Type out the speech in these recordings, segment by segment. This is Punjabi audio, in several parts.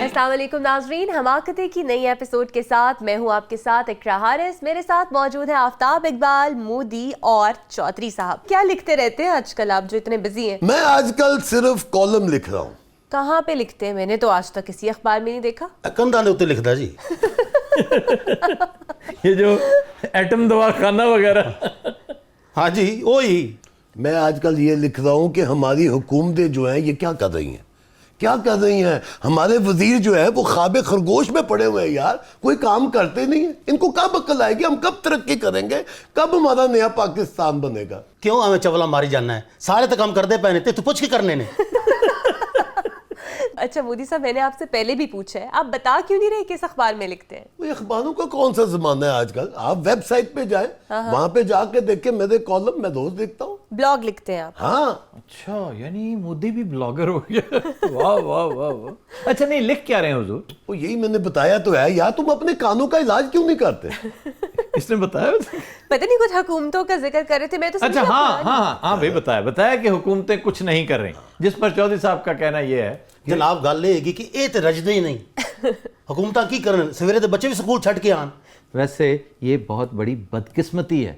السلام علیکم ناظرین، حماقتے کی نئی ایپیسوڈ کے ساتھ میں ہوں آپ کے ساتھ اقرا حارث. میرے ساتھ موجود ہیں آفتاب اقبال، مودی اور چودھری صاحب. کیا لکھتے رہتے ہیں آج کل آپ جو اتنے بزی ہیں؟ میں آج کل صرف کالم لکھ رہا ہوں. کہاں پہ لکھتے ہیں؟ میں نے تو آج تک کسی اخبار میں نہیں دیکھا. کندا نے اتنے لکھتا جی. یہ جو ایٹم دوا خانہ وغیرہ. ہاں جی وہی. میں آج کل یہ لکھ رہا ہوں کہ ہماری حکومتیں جو ہیں یہ کیا کر رہی ہیں، کیا کر رہی ہیں. ہمارے وزیر جو ہے وہ خواب خرگوش میں پڑے ہوئے ہیں یار، کوئی کام کرتے نہیں ہیں. ان کو کب عقل آئے گی؟ ہم کب ترقی کریں گے؟ کب ہمارا نیا پاکستان بنے گا؟ کیوں ہمیں چولا ماری جانا ہے؟ سارے تو کام کرتے پہنے تھے، تو پوچھ کے کرنے نے. اچھا مودی صاحب، میں نے آپ سے پہلے بھی پوچھا ہے، آپ بتا کیوں نہیں رہے کس اخبار میں لکھتے ہیں؟ وہ اخباروں کا کون سا زمانہ ہے آج کل؟ آپ ویب سائٹ پہ جائیں، وہاں پہ جا کے دیکھیں میرے کالم، میں روز لکھتا ہوں. بلاگ لکھتے ہیں آپ؟ ہاں. اچھا، یعنی مودی بھی بلاگر ہو گیا. واہ واہ واہ واہ. اچھا نہیں، لکھ کیا رہے ہیں حضور؟ وہ یہی میں نے بتایا تو ہے یار، تم اپنے کانوں کا علاج کیوں نہیں کرتے؟ اس نے بتایا؟ پتہ نہیں کچھ حکومتوں کا ذکر کر رہے تھے، میں تو اچھا ہاں بھائی بتایا کہ حکومتیں کچھ نہیں کر رہی، جس پر چودھری صاحب کا کہنا یہ ہے جناب گل یہ ہے کہ یہ تو رجدے ہی نہیں. حکومتاں کی کرن؟ سویرے تو بچے بھی سکول چھٹ کے آن. ویسے یہ بہت بڑی بدقسمتی ہے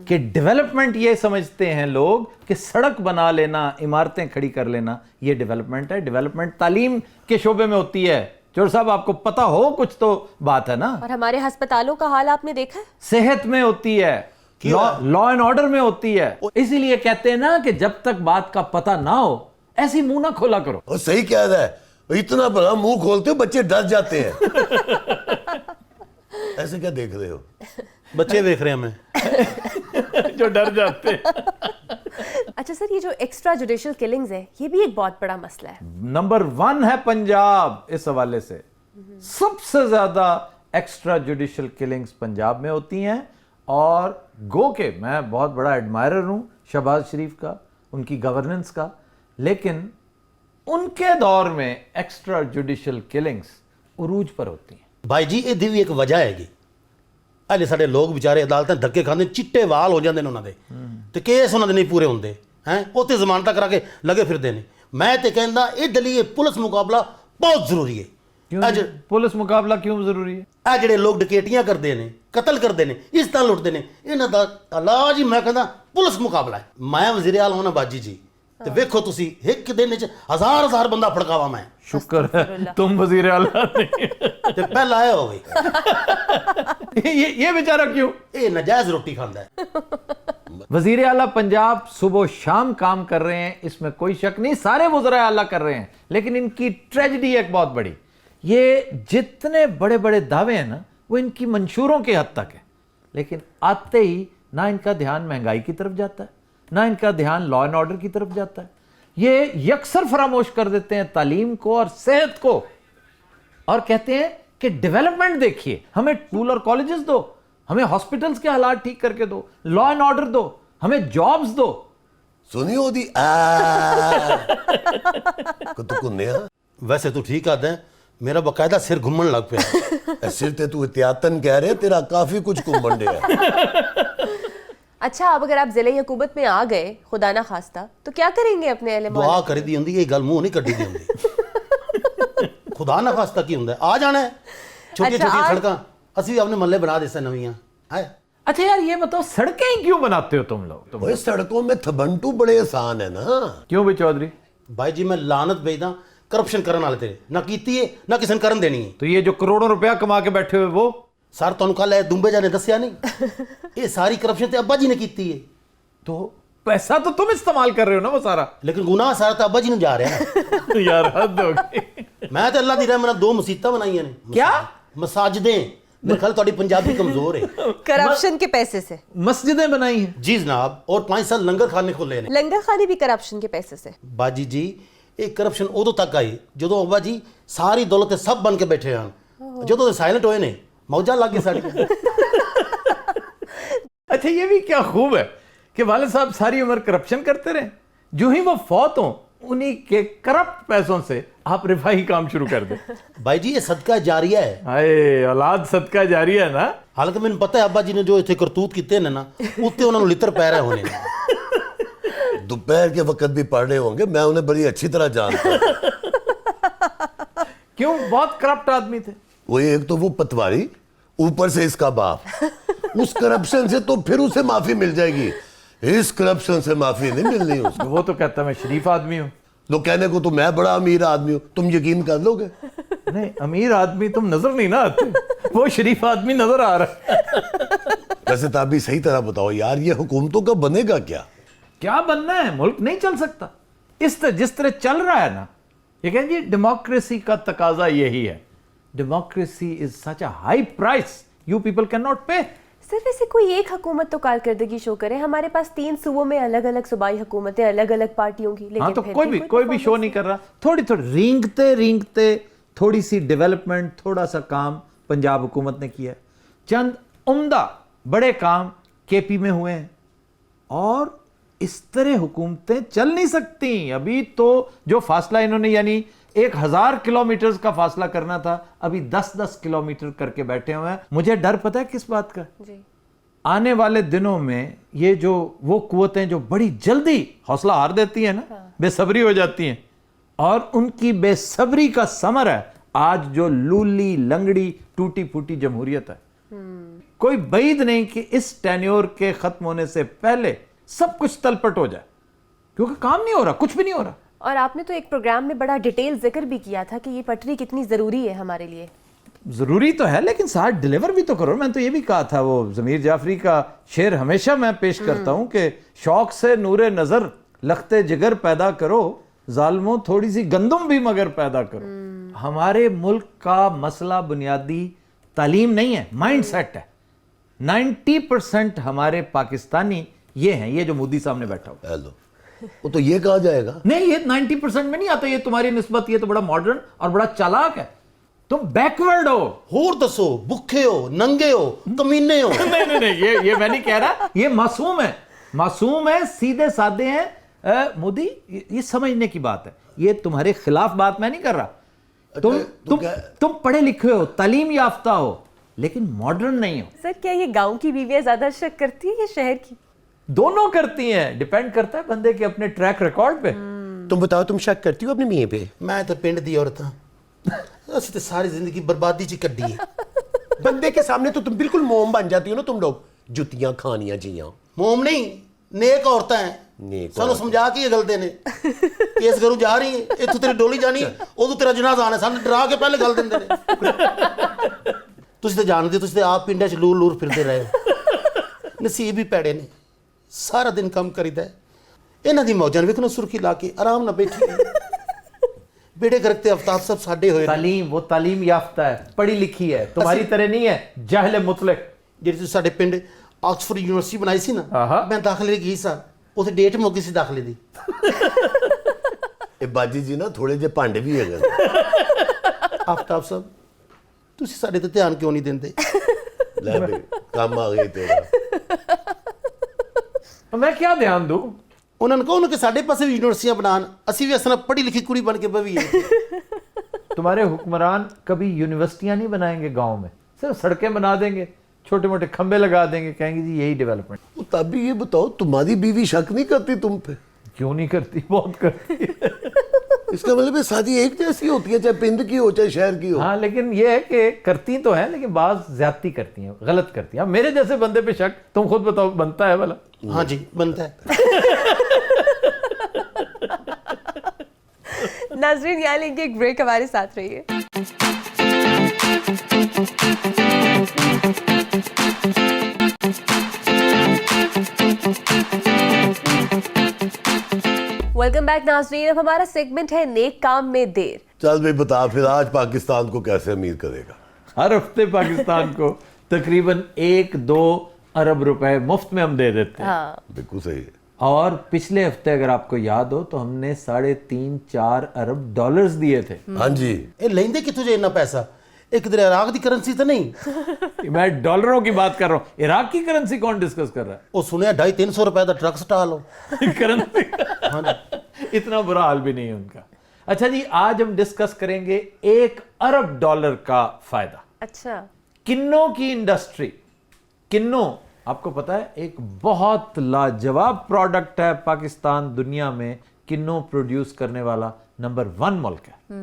کہ ڈیولپمنٹ یہ سمجھتے ہیں لوگ کہ سڑک بنا لینا، عمارتیں کھڑی کر لینا یہ ڈیولپمنٹ ہے. ڈیولپمنٹ تعلیم کے شعبے میں ہوتی ہے. چور صاحب آپ کو پتہ ہو کچھ تو بات ہے نا. اور ہمارے ہسپتالوں کا حال آپ نے دیکھا ہے؟ صحت میں ہوتی ہے، لا اینڈ آرڈر میں ہوتی ہے. اسی لیے کہتے ہیں نا کہ جب تک بات کا پتہ نہ ہو ایسی منہ نہ کھولا کرو. وہ صحیح کہہ رہا ہے، اتنا بڑا منہ کھولتے ہو بچے ڈر جاتے ہیں. ایسے کیا دیکھ رہے ہو؟ بچے دیکھ رہے ہیں ہمیں جو ڈر جاتے ہیں. اچھا سر، یہ جو ایکسٹرا جوڈیشل کلنگز ہے یہ بھی ایک بہت بڑا مسئلہ ہے. نمبر 1 ہے پنجاب اس حوالے سے. سب سے زیادہ ایکسٹرا جوڈیشل کلنگز پنجاب میں ہوتی ہیں. اور گو کہ میں بہت بڑا ایڈمائرر ہوں شہباز شریف کا، ان کی گورننس کا، لیکن ان کے دور میں ایکسٹرا جوڈیشل کلنگز عروج پر ہوتی ہیں. بھائی جی یہ بھی ایک وجہ ہے گی. ہلے سارے لوگ بیچارے عدالتیں دھکے کھاندے، چٹے وال ہو جاندے انہاں دے تے کیس انہاں دے نہیں پورے ہوندے ہیں، وہ تے ضمانتاں کرا کے لگے پھردے نے. میں تے کہندا یہ دلی پولیس مقابلہ بہت ضروری ہے. پولیس مقابلہ کیوں ضروری ہے؟ اے جڑے لوگ ڈکیٹیاں کردے نے، قتل کردے نے، اس طرح لٹدے نے، انہاں دا علاج ہی میں کہندا پولیس مقابلہ ہے. میں وزیر اعلی ہونا باجی جی تے ویکھو تسی ایک دن وچ ہزار بندہ پھڑکاوا میں. شکر ہے تم وزیر اعلیٰ نہیں. تے پہلا آیا ہو گئی یہ بیچارہ کیوں؟ یہ نجائز روٹی کھاندا ہے. وزیر اعلیٰ پنجاب صبح و شام کام کر رہے ہیں، اس میں کوئی شک نہیں، سارے وزراء اعلیٰ کر رہے ہیں. لیکن ان کی ٹریجڈی ایک بہت بڑی، یہ جتنے بڑے بڑے دعوے ہیں نا وہ ان کی منشوروں کے حد تک ہے، لیکن آتے ہی نہ ان کا دھیان مہنگائی کی طرف جاتا ہے، نہ ان کا دھیان لا اینڈ آرڈر کی طرف جاتا ہے. یہ یکسر فراموش کر دیتے ہیں تعلیم کو اور صحت کو، اور کہتے ہیں کہ ڈیولپمنٹ دیکھیے، ہمیں اسکول اور کالجز دو، ہمیں ہاسپٹلز کے حالات ٹھیک کر کے دو، لا اینڈ آرڈر دو، ہمیں جابز دو. سنی ہو دی کنیا. ویسے تو ٹھیک آتا ہے، میرا باقاعدہ سر گھومن لگ پیا. سر تے تو احتیاطاً کہہ رہے، تیرا کافی کچھ گھومن ڈیا ہے. اچھا اب اگر آپ ضلع حکومت میں آ گئے خدا نہ خواستہ تو کیا کریں گے اپنے اہل دعا کری دی ہوندی، یہ گل منہ نہیں کڈی دی ہوندی. خدا نہ خواستہ کی ہوندا ہے، آ جانا ہے. چھوٹی چھوٹی سڑکاں اسی بھی اپنے محلے بنا دیسے نویاں. اچھا یار یہ بتاؤ سڑکیں ہی کیوں بناتے ہو تم لوگ؟ وہ سڑکوں میں تھبنٹو بڑے آسان ہے نا. کیوں بھی چودھری؟ بھائی جی میں لعنت بھیجدا کرپشن کرن والے تے نہ کیتی ہے نہ کسی نے کرن دینی ہے. تو یہ جو کروڑوں روپیہ کما کے بیٹھے ہوئے وہ سر تانوں کل دمبے جا نے دسیا نہیں، یہ ساری کرپشن تے ابا جی نے کیتی ہے. تو پیسہ تو تم استعمال کر رہے ہو نا وہ سارا، لیکن گناہ سارا تو ابا جی نوں جا رہا ہے. یار حد ہو گئی. میں تے اللہ دی رحمت نال 2 مسجداں بنائیاں نے. کیا مساجدیں؟ میرے خیال تہاڈی پنجابی کمزور ہے. کرپشن کے پیسے سے مسجدیں بنائی ہیں؟ جی جناب، اور 5 سال لنگر خانے کھولے نے. لنگر خانے بھی کرپشن کے پیسے سے؟ باجی جی یہ کرپشن ادو تک آئی جدو ابا جی ساری دولت سب بن کے بیٹھے ہیں، جدو سائلنٹ ہوئے نے موجہ لگ گئی ساڑی. اچھا یہ بھی کیا خوب ہے کہ والد صاحب ساری عمر کرپشن کرتے رہے، جو ہی وہ فوت ہوں انہی کے کرپٹ پیسوں سے آپ رفاہی کام شروع کر دیں. بھائی جی یہ صدقہ جاریہ ہے. ہائے اولاد صدقہ جاریہ ہے نا. حالانکہ میں نے پتہ ہے ابا جی نے جو اتنے کرتوت کیتے ہیں نا اتنے انہوں نے لتر پی رہے ہونے. दोपहर के वक्त भी पढ़ रहे होंगे, मैं उन्हें बड़ी अच्छी तरह जानता हूँ। क्यों? बहुत करप्ट आदमी थे। वो एक तो वो पतवारी, ऊपर से इसका बाप। उस करप्शन से तो फिर उसे माफी मिल जाएगी, इस करप्शन से माफी नहीं मिलनी उसको। वो तो कहता मैं शरीफ आदमी हूँ। लोग कहने को तो मैं बड़ा अमीर आदमी हूँ, तुम यकीन कर लोगे? नहीं, अमीर आदमी तुम नजर नहीं ना आते, वो शरीफ आदमी नजर आ रहा है। वैसे तो आप भी सही तरह बताओ यार, ये हुकूमतों का बनेगा क्या? क्या बनना है? मुल्क नहीं चल सकता जिस तरह चल रहा है ना। ये कहें जी डेमोक्रेसी का तकाजा यही है। Democracy is such a high price you people can not पे। सिर्फ ऐसे कोई एक हुकूमत तो कारकर्दगी शो करे। हमारे पास 3 सूबों में अलग अलग सूबाई हुकूमतें, अलग अलग पार्टियों की, लेकिन हाँ, तो फिर कोई भी शो performance नहीं कर रहा। थोड़ी रेंगते थोड़ी सी डेवलपमेंट, थोड़ा सा काम पंजाब हुकूमत ने किया है। चंद उम्दा बड़े काम केपी में हुए हैं, और इस तरह हुकूमतें चल नहीं सकती। अभी तो जो फासला इन्होंने, यानी 1000 किलोमीटर का फासला करना था, अभी 10-10 किलोमीटर करके बैठे हुए हैं। मुझे डर पता है किस बात का? जी। आने वाले दिनों में ये जो वो कुव्वतें जो बड़ी जल्दी हौसला हार देती है ना, बेसब्री हो जाती हैं, और उनकी बेसब्री का समर है आज जो लूली लंगड़ी टूटी फूटी जमहूरियत है। कोई बैद नहीं कि इस टेन्योर के खत्म होने से पहले सब कुछ तलपट हो जाए, क्योंकि काम नहीं हो रहा, कुछ भी नहीं हो रहा। और आपने तो एक प्रोग्राम में बड़ा डिटेल जिक्र भी किया था कि ये पटरी कितनी जरूरी है हमारे लिए। जरूरी तो है, लेकिन साथ डिलीवर भी तो करो। मैंने तो ये भी कहा था, वो जमीर जाफरी का शेर हमेशा मैं पेश करता हूं कि शौक से नूरे नजर लखते जिगर पैदा करो, जालमों थोड़ी सी गंदम भी मगर पैदा करो। हमारे मुल्क का मसला बुनियादी तालीम नहीं है, माइंड सेट है। 90% हमारे पाकिस्तानी ये हैं, ये जो मोदी सामने बैठा हुआ। हेलो, वो तो ये कहा जाएगा नहीं, ये 90% में नहीं आता, ये तुम्हारी निस्बत, ये तो बड़ा मॉडर्न और बड़ा चालाक है। तुम बैकवर्ड हो। होर दसो, भुखे हो, नंगे हो, कमीने हो। नहीं, ये मैं नहीं कह रहा, ये मासूम है, सीधे साधे हैं। मोदी, ये समझने की बात है, ये तुम्हारे खिलाफ बात मैं नहीं कर रहा। तुम पढ़े लिखे हो, तालीम याफ्ता हो, लेकिन मॉडर्न नहीं हो। सर, क्या ये गांव की बीवियां ज्यादा शक करती है या शहर की? दोनों करती हैं, डिपेंड करता है बंदे के अपने ट्रैक रिकॉर्ड पे। तुम बताओ, तुम शक करती हो अपने मियां पे? मैं तो पिंड दी औरत हां, ਅਸੀਂ ਤੇ ਸਾਰੀ ਜ਼ਿੰਦਗੀ ਬਰਬਾਦੀ 'ਚ ਹੀ ਕੱਢੀ ਹੈ। बंदे के सामने तो तुम बिल्कुल मोम बन जाती हो ना तुम लोग, जुतियां खानियां जियां। ਮੋਮ ਨਹੀਂ, ਨੇਕ ਔਰਤਾਂ ਹੈ। नेक ਸਾਨੂੰ ਸਮਝਾ ਕੇ ਇਹ ਗਲਦੇ ਨੇ, ਕੇਸ ਕਰੂ ਜਾ ਰਹੀ ਹੈ, ਇੱਥੋਂ ਤੇਰੀ ਡੋਲੀ ਜਾਣੀ ਹੈ, ਉਦੋਂ ਤੇਰਾ ਜਨਾਜ਼ਾ ਆਣਾ, ਸਾਨੂੰ ਡਰਾ ਕੇ ਪਹਿਲੇ ਗੱਲ ਦਿੰਦੇ ਨੇ। ਤੁਸੀਂ ਤਾਂ ਜਾਣਦੇ, ਤੁਸੀਂ ਤਾਂ ਆਪ ਪਿੰਡਾਂ 'ਚ ਲੂਰ ਲੂਰ ਫਿਰਦੇ ਰਹੇ ਹੋ। ਨਸੀਬ ਹੀ ਪੈੜੇ ਨੇ, ਸਾਰਾ ਦਿਨ ਕੰਮ ਕਰੀਦਾ। ਇਹਨਾਂ ਦੀ ਮੌਜਾਂ ਵੇਖੋ ਨਾ, ਸੁਰਖੀ ਲਾ ਕੇ ਆਰਾਮ ਨਾਲ ਬੈਠੀ ਹੈ। बेड़े गरकते आफ्ताब सब साडे होए। तालीम, वो तालीम याफ्ता है, पढ़ी लिखी है, तुम्हारी तरह नहीं है जाहिल मुतलक। ਜਿਹੜੀ ਤੁਸੀਂ ਸਾਡੇ ਪਿੰਡ ਆਕਸਫੋਰਡ ਯੂਨੀਵਰਸਿਟੀ ਬਣਾਈ ਸੀ ਨਾ, ਮੈਂ ਦਾਖਲੇ ਲਈ ਗਈ ਸਾਂ, ਉੱਥੇ ਡੇਟ ਮੁੱਕ ਗਈ ਸੀ ਦਾਖਲੇ ਦੀ। ਇਹ ਬਾਜੀ ਜੀ ਨਾ ਥੋੜੇ ਜਿਹੇ ਭਾਂਡੇ ਵੀ ਹੈਗੇ। ਆਫਤਾਬ ਸਾਹਿਬ, ਤੁਸੀਂ ਸਾਡੇ ਤੇ ਧਿਆਨ ਕਿਉਂ ਨਹੀਂ ਦਿੰਦੇ? ਲੈ ਬਈ, ਕੰਮ ਆ ਗਈ ਤੇਰਾ। मैं क्या ध्यान दूं? ਉਹਨਾਂ ਨੂੰ ਕਹੋ ਨਾ ਕਿ ਸਾਡੇ ਪਾਸੇ ਵੀ ਯੂਨੀਵਰਸਿਟੀਆਂ ਬਣਾਉਣ, ਅਸੀਂ ਵੀ ਅਸਲ ਪੜ੍ਹੀ ਲਿਖੀ ਕੁੜੀ ਬਣ ਕੇ ਬਵੀਏ। तुम्हारे हुक्मरान कभी यूनिवर्सिटियां नहीं बनाएंगे गांव में, सिर्फ सड़कें बना देंगे, छोटे मोटे खंबे लगा देंगे, कहेंगे जी यही डेवलपमेंट। तभी ये बताओ, तुम्हारी बीवी शक नहीं करती तुम पे? क्यों नहीं करती? बहुत करती है। इसका मतलब है शादी एक जैसी होती है, चाहे पिंड की हो चाहे शहर की हो। हाँ, लेकिन ये है कि करती तो है, लेकिन बात ज्यादती करती हैं, गलत करती हैं। मेरे जैसे बंदे पे शक, तुम खुद बताओ, बनता है भला? हाँ जी, बनता है। नाजरीन, यहाँ लेंगे एक ब्रेक, हमारे साथ रहिए। वेलकम बैक नाजरीन। अब हमारा सेगमेंट है नेक काम में देर। चल भाई बता फिर, आज पाकिस्तान को कैसे अमीर करेगा? हर हफ्ते पाकिस्तान को तकरीबन 1-2 अरब रुपए मुफ्त में हम दे देते हैं। हाँ, बिल्कुल सही है। और पिछले हफ्ते अगर आपको याद हो तो हमने 3.5-4 अरब डॉलर्स दिए थे। हाँ जी। ਇਹ ਲੈਂਦੇ ਕਿੱਥੋਂ ਜੇ ਇੰਨਾ ਪੈਸਾ? एक इधर इराक की करेंसी तो नहीं। मैं डॉलरों की बात कर रहा हूं, इराक की करेंसी कौन डिस्कस कर रहा है? वो सुने 250-300 रुपए का ट्रक स्टॉल हो। करेंसी इतना बुरा हाल भी नहीं है उनका। अच्छा जी, आज हम डिस्कस करेंगे 1 अरब डॉलर का फायदा। अच्छा। किन्नों की इंडस्ट्री, किन्नों آپ کو پتا ہے ایک بہت لاجواب پروڈکٹ ہے پاکستان دنیا میں کنو پروڈیوس کرنے والا نمبر 1 ملک ہے.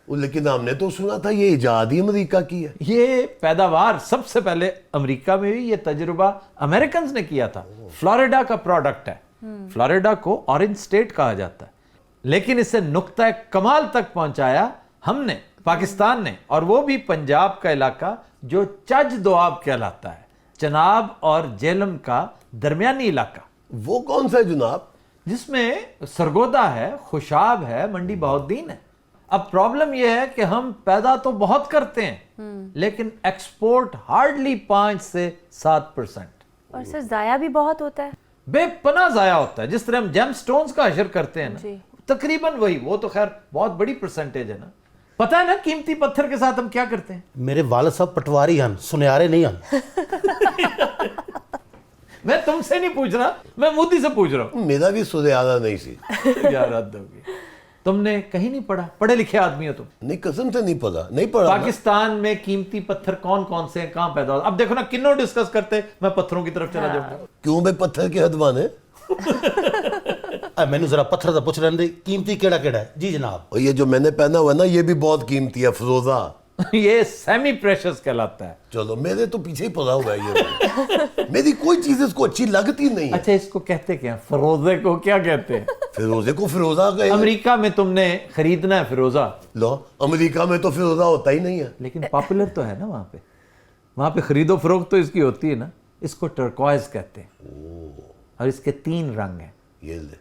لیکن ہم نے تو سنا تھا یہ ایجاد ہی امریکہ کی ہے. یہ پیداوار سب سے پہلے امریکہ میں بھی، یہ تجربہ امریکنز نے کیا تھا. فلوریڈا کا پروڈکٹ ہے. فلوریڈا کو اورنج سٹیٹ کہا جاتا ہے، لیکن اسے نقطہ کمال تک پہنچایا ہم نے، پاکستان نے، اور وہ بھی پنجاب کا علاقہ جو چج دوآب کہلاتا ہے، چناب اور جہلم کا درمیانی علاقہ. وہ کون سا ہے جناب؟ جس میں سرگودا ہے، خوشاب ہے، منڈی بہاؤالدین ہے. اب پرابلم یہ ہے کہ ہم پیدا تو بہت کرتے ہیں لیکن ایکسپورٹ ہارڈلی 5 سے 7%. اور سر ضائع بھی بہت ہوتا ہے. بے پناہ ضائع ہوتا ہے. جس طرح ہم جیم سٹونز کا حشر کرتے ہیں نا، تقریباً وہی، وہ تو خیر بہت بڑی پرسنٹیج ہے نا. پتہ ہے نا قیمتی پتھر کے ساتھ ہم کیا کرتے ہیں؟ میرے والد صاحب پٹواری ہیں، سنیارے نہیں ہیں. میں تم سے نہیں پوچھ رہا، میں مودی سے پوچھ رہا ہوں. میرا بھی سریادہ نہیں سی. یار حد ہوگی. تم نے کہیں نہیں پڑھا؟ پڑھے لکھے آدمی ہو تم. نہیں قسم سے نہیں پڑھا، نہیں پڑھا. پاکستان میں قیمتی پتھر کون کون سے ہیں، کہاں پیدا ہوتے؟ اب دیکھو نا، کنوں ڈسکس کرتے میں پتھروں کی طرف چلا جاؤں گا. کیوں بھائی پتھر کے حدوانے؟ مینو ذرا پتھر دا پوچھ رہے ہیں قیمتی کیڑا کیڑا ہے؟ جی جناب. اور یہ جو میں نے پہنا ہوا ہے نا یہ بھی بہت قیمتی ہے، فروزہ. یہ سیمی پریشس کہلاتا ہے. چلو میرے تو پیچھے ہی پڑا ہوا ہے یہ. میری کوئی چیز اس کو اچھی لگتی نہیں ہے. اچھا اس کو کہتے کیا؟ فروزے کو کیا کہتے ہیں؟ فروزے کو فروزہ کہے. امریکہ میں تم نے خریدنا ہے فروزہ. لو امریکہ میں تو فروزہ ہوتا ہی نہیں ہے. لیکن پاپولر تو ہے نا وہاں پہ خرید و فروخت تو اس کی ہوتی ہے نا. اس کو ٹرکوائز کہتے ہیں اور اس کے 3 رنگ ہیں. یہ لے.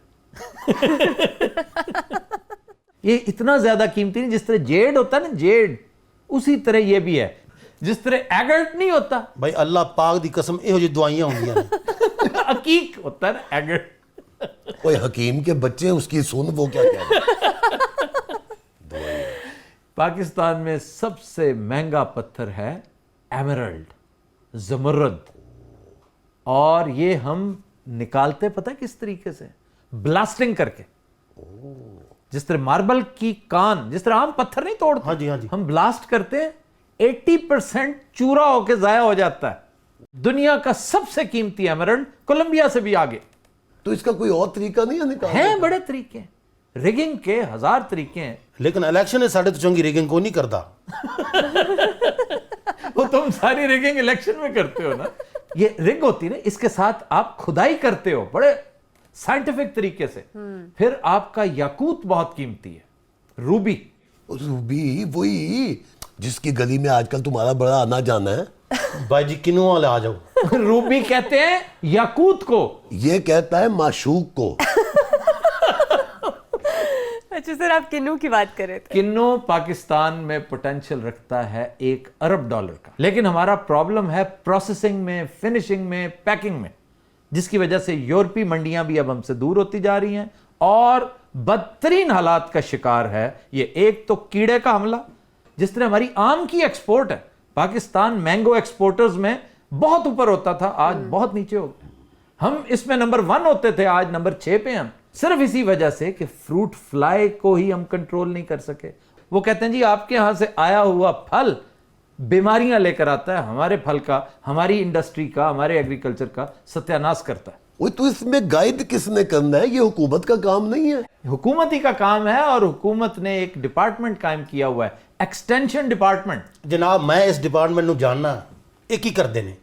یہ اتنا زیادہ قیمتی نہیں. جس طرح جیڈ ہوتا ہے نا، جیڈ، اسی طرح یہ بھی ہے. جس طرح ایگرٹ نہیں ہوتا، بھائی اللہ پاک دی قسم یہو جی دوائیاں ہوندیاں نے. عقیق ہوتا ہے نا، ایگرٹ. کوئی حکیم کے بچے اس کی سن، وہ کیا کہہ رہے ہیں. پاکستان میں سب سے مہنگا پتھر ہے ایمرلڈ، زمرد. اور یہ ہم نکالتے پتہ کس طریقے سے؟ بلاسٹنگ کر کے. جس طرح ماربل کی کان، جس طرح عام پتھر نہیں توڑتے، ہاں جی ہاں جی، ہم بلاسٹ کرتے ہیں، 80% چورا ہو کے ضائع ہو جاتا ہے. دنیا کا سب سے قیمتی ایمرلڈ کولمبیا سے بھی آگے. تو اس کا کوئی اور طریقہ نہیں ہے نکالنے ہیں بڑے طریقے ہیں، ریگنگ کے 1000 طریقے ہیں. لیکن الیکشن ساڑھے تو چنگی ریگنگ کو نہیں کرتا. وہ تم ساری ریگنگ الیکشن میں کرتے ہو نا. یہ ریگ ہوتی ہے نا، اس کے ساتھ آپ کھدائی کرتے ہو بڑے سائنٹیفک طریقے سے. پھر آپ کا یاقوت بہت قیمتی ہے، روبی. روبی وہی جس کی گلی میں آج کل تمہارا بڑا آنا جانا ہے. بھائی جی کنوں والے آ جاؤ. روبی کہتے ہیں یاقوت کو. یہ کہتا ہے معشوق کو. اچھا سر، آپ کنو کی بات کر رہے تھے. کنو پاکستان میں پوٹینشل رکھتا ہے $1 ارب کا، لیکن ہمارا پرابلم ہے پروسیسنگ میں، فنشنگ میں، پیکنگ میں، جس کی وجہ سے یورپی منڈیاں بھی اب ہم سے دور ہوتی جا رہی ہیں اور بدترین حالات کا شکار ہے یہ. ایک تو کیڑے کا حملہ. جس طرح ہماری آم کی ایکسپورٹ ہے، پاکستان مینگو ایکسپورٹرز میں بہت اوپر ہوتا تھا، آج بہت نیچے ہو گیا. ہم اس میں نمبر 1 ہوتے تھے، آج نمبر 6 پہ ہم. صرف اسی وجہ سے کہ فروٹ فلائی کو ہی ہم کنٹرول نہیں کر سکے. وہ کہتے ہیں جی آپ کے ہاں سے آیا ہوا پھل بیماریاں لے کر آتا ہے، ہمارے پھل کا، ہماری انڈسٹری کا، ہمارے ایگریکلچر کا ستیاناش کرتا ہے. وہ تو اس میں گائیڈ کس نے کرنا ہے؟ یہ حکومت کا کام نہیں ہے. حکومت ہی کا کام ہے، اور حکومت نے ایک ڈپارٹمنٹ قائم کیا ہوا ہے، ایکسٹینشن ڈپارٹمنٹ. جناب میں اس ڈپارٹمنٹ نو جاننا، ایک ہی کرتے ہیں.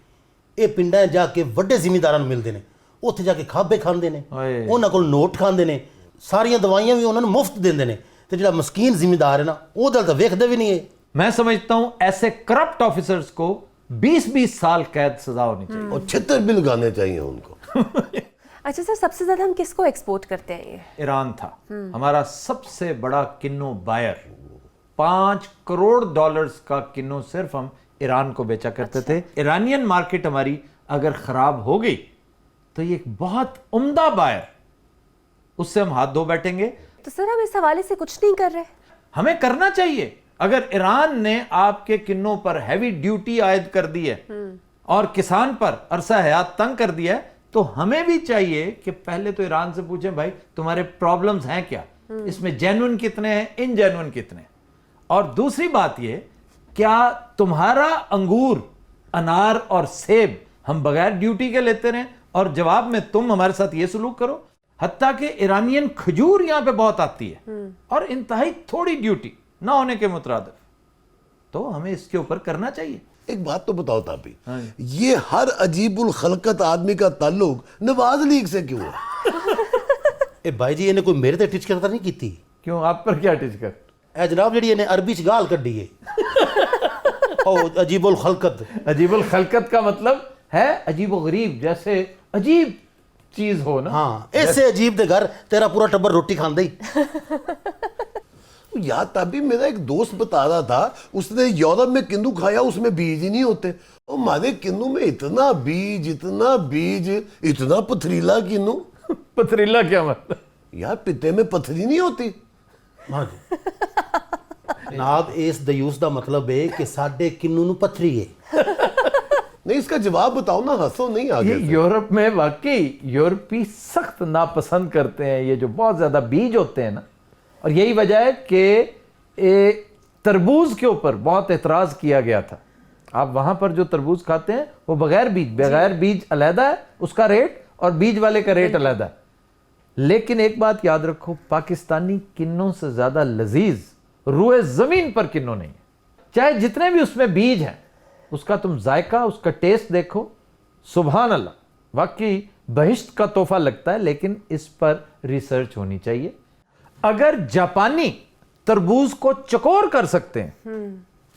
یہ پنڈاں جا کے وڈے زمینداراں نوں ملتے ہیں، اتنے جا کے کھابے کھاندے نے، انہاں کول نوٹ کھاندے نے، ساریاں دوائیاں بھی انہاں نوں مفت دیندے نے. تے جڑا مسکین زمیندار ہے نا وہ دل تو ویکھدے بھی نہیں ہے. میں سمجھتا ہوں ایسے کرپٹ آفیسرز کو 20-20 سال قید سزا ہونی چاہیے اور چھتر بھی لگانے چاہیے ان کو. اچھا سر، سب سے زیادہ ہم کس کو ایکسپورٹ کرتے ہیں؟ یہ ایران تھا ہمارا سب سے بڑا کنو بائر. $5 کروڑ کا کنو صرف ہم ایران کو بیچا کرتے تھے. ایرانین مارکیٹ ہماری اگر خراب ہو گئی تو یہ ایک بہت عمدہ بائر، اس سے ہم ہاتھ دھو بیٹھیں گے. تو سر ہم اس حوالے سے کچھ نہیں کر رہے. ہمیں کرنا چاہیے. اگر ایران نے آپ کے کنوں پر ہیوی ڈیوٹی عائد کر دی ہے اور کسان پر عرصہ حیات تنگ کر دیا ہے، تو ہمیں بھی چاہیے کہ پہلے تو ایران سے پوچھیں بھائی تمہارے پرابلمز ہیں کیا، اس میں جینوئن کتنے ہیں، ان جینوئن کتنے ہیں. اور دوسری بات یہ، کیا تمہارا انگور، انار اور سیب ہم بغیر ڈیوٹی کے لیتے رہیں اور جواب میں تم ہمارے ساتھ یہ سلوک کرو. حتیٰ کہ ایرانین کھجور یہاں پہ بہت آتی ہے اور انتہائی تھوڑی ڈیوٹی نہ ہونے کے مترادف. تو ہمیں اس کے اوپر کرنا چاہیے. ایک بات تو بتاؤ تابی, یہ ہر عجیب الخلقت آدمی کا تعلق نواز لیگ سے کیوں ہے؟ اے بھائی جی انہیں کوئی میرے تے ٹچ کرتا نہیں کیتی. کیوں, آپ پر کیا ٹچ کر؟ اے جناب جڑی انہیں عربی چ گال کڈی ہے او عجیب الخلقت. عجیب الخلقت کا مطلب ہے عجیب و غریب, جیسے عجیب چیز ہو نا. ہاں ایسے عجیب دے گھر تیرا پورا ٹبر روٹی کھاندے ہی. یار تابی میرا ایک دوست بتا رہا تھا, اس نے یورپ میں کنو کھایا, اس میں بیج ہی نہیں ہوتے. ہمارے کنو میں اتنا بیج, اتنا پتھریلا کنو. پتھریلا کیا مطلب؟ یار پتے میں پتھری نہیں ہوتی. ہاں جی جناب اس دیوس دا مطلب ہے کہ ساڈے کنو نو پتھری ہے. نہیں اس کا جواب بتاؤ نا, ہنسو نہیں آگے یہ یورپ میں واقعی یورپی سخت ناپسند کرتے ہیں یہ جو بہت زیادہ بیج ہوتے ہیں نا, اور یہی وجہ ہے کہ تربوز کے اوپر بہت اعتراض کیا گیا تھا. آپ وہاں پر جو تربوز کھاتے ہیں وہ بغیر بیج علیحدہ ہے اس کا ریٹ, اور بیج والے کا ریٹ علیحدہ ہے. لیکن ایک بات یاد رکھو, پاکستانی کنوں سے زیادہ لذیذ روئے زمین پر کنوں نہیں ہے. چاہے جتنے بھی اس میں بیج ہیں, اس کا تم ذائقہ, اس کا ٹیسٹ دیکھو, سبحان اللہ, واقعی بہشت کا تحفہ لگتا ہے. لیکن اس پر ریسرچ ہونی چاہیے. اگر جاپانی تربوز کو چکور کر سکتے ہیں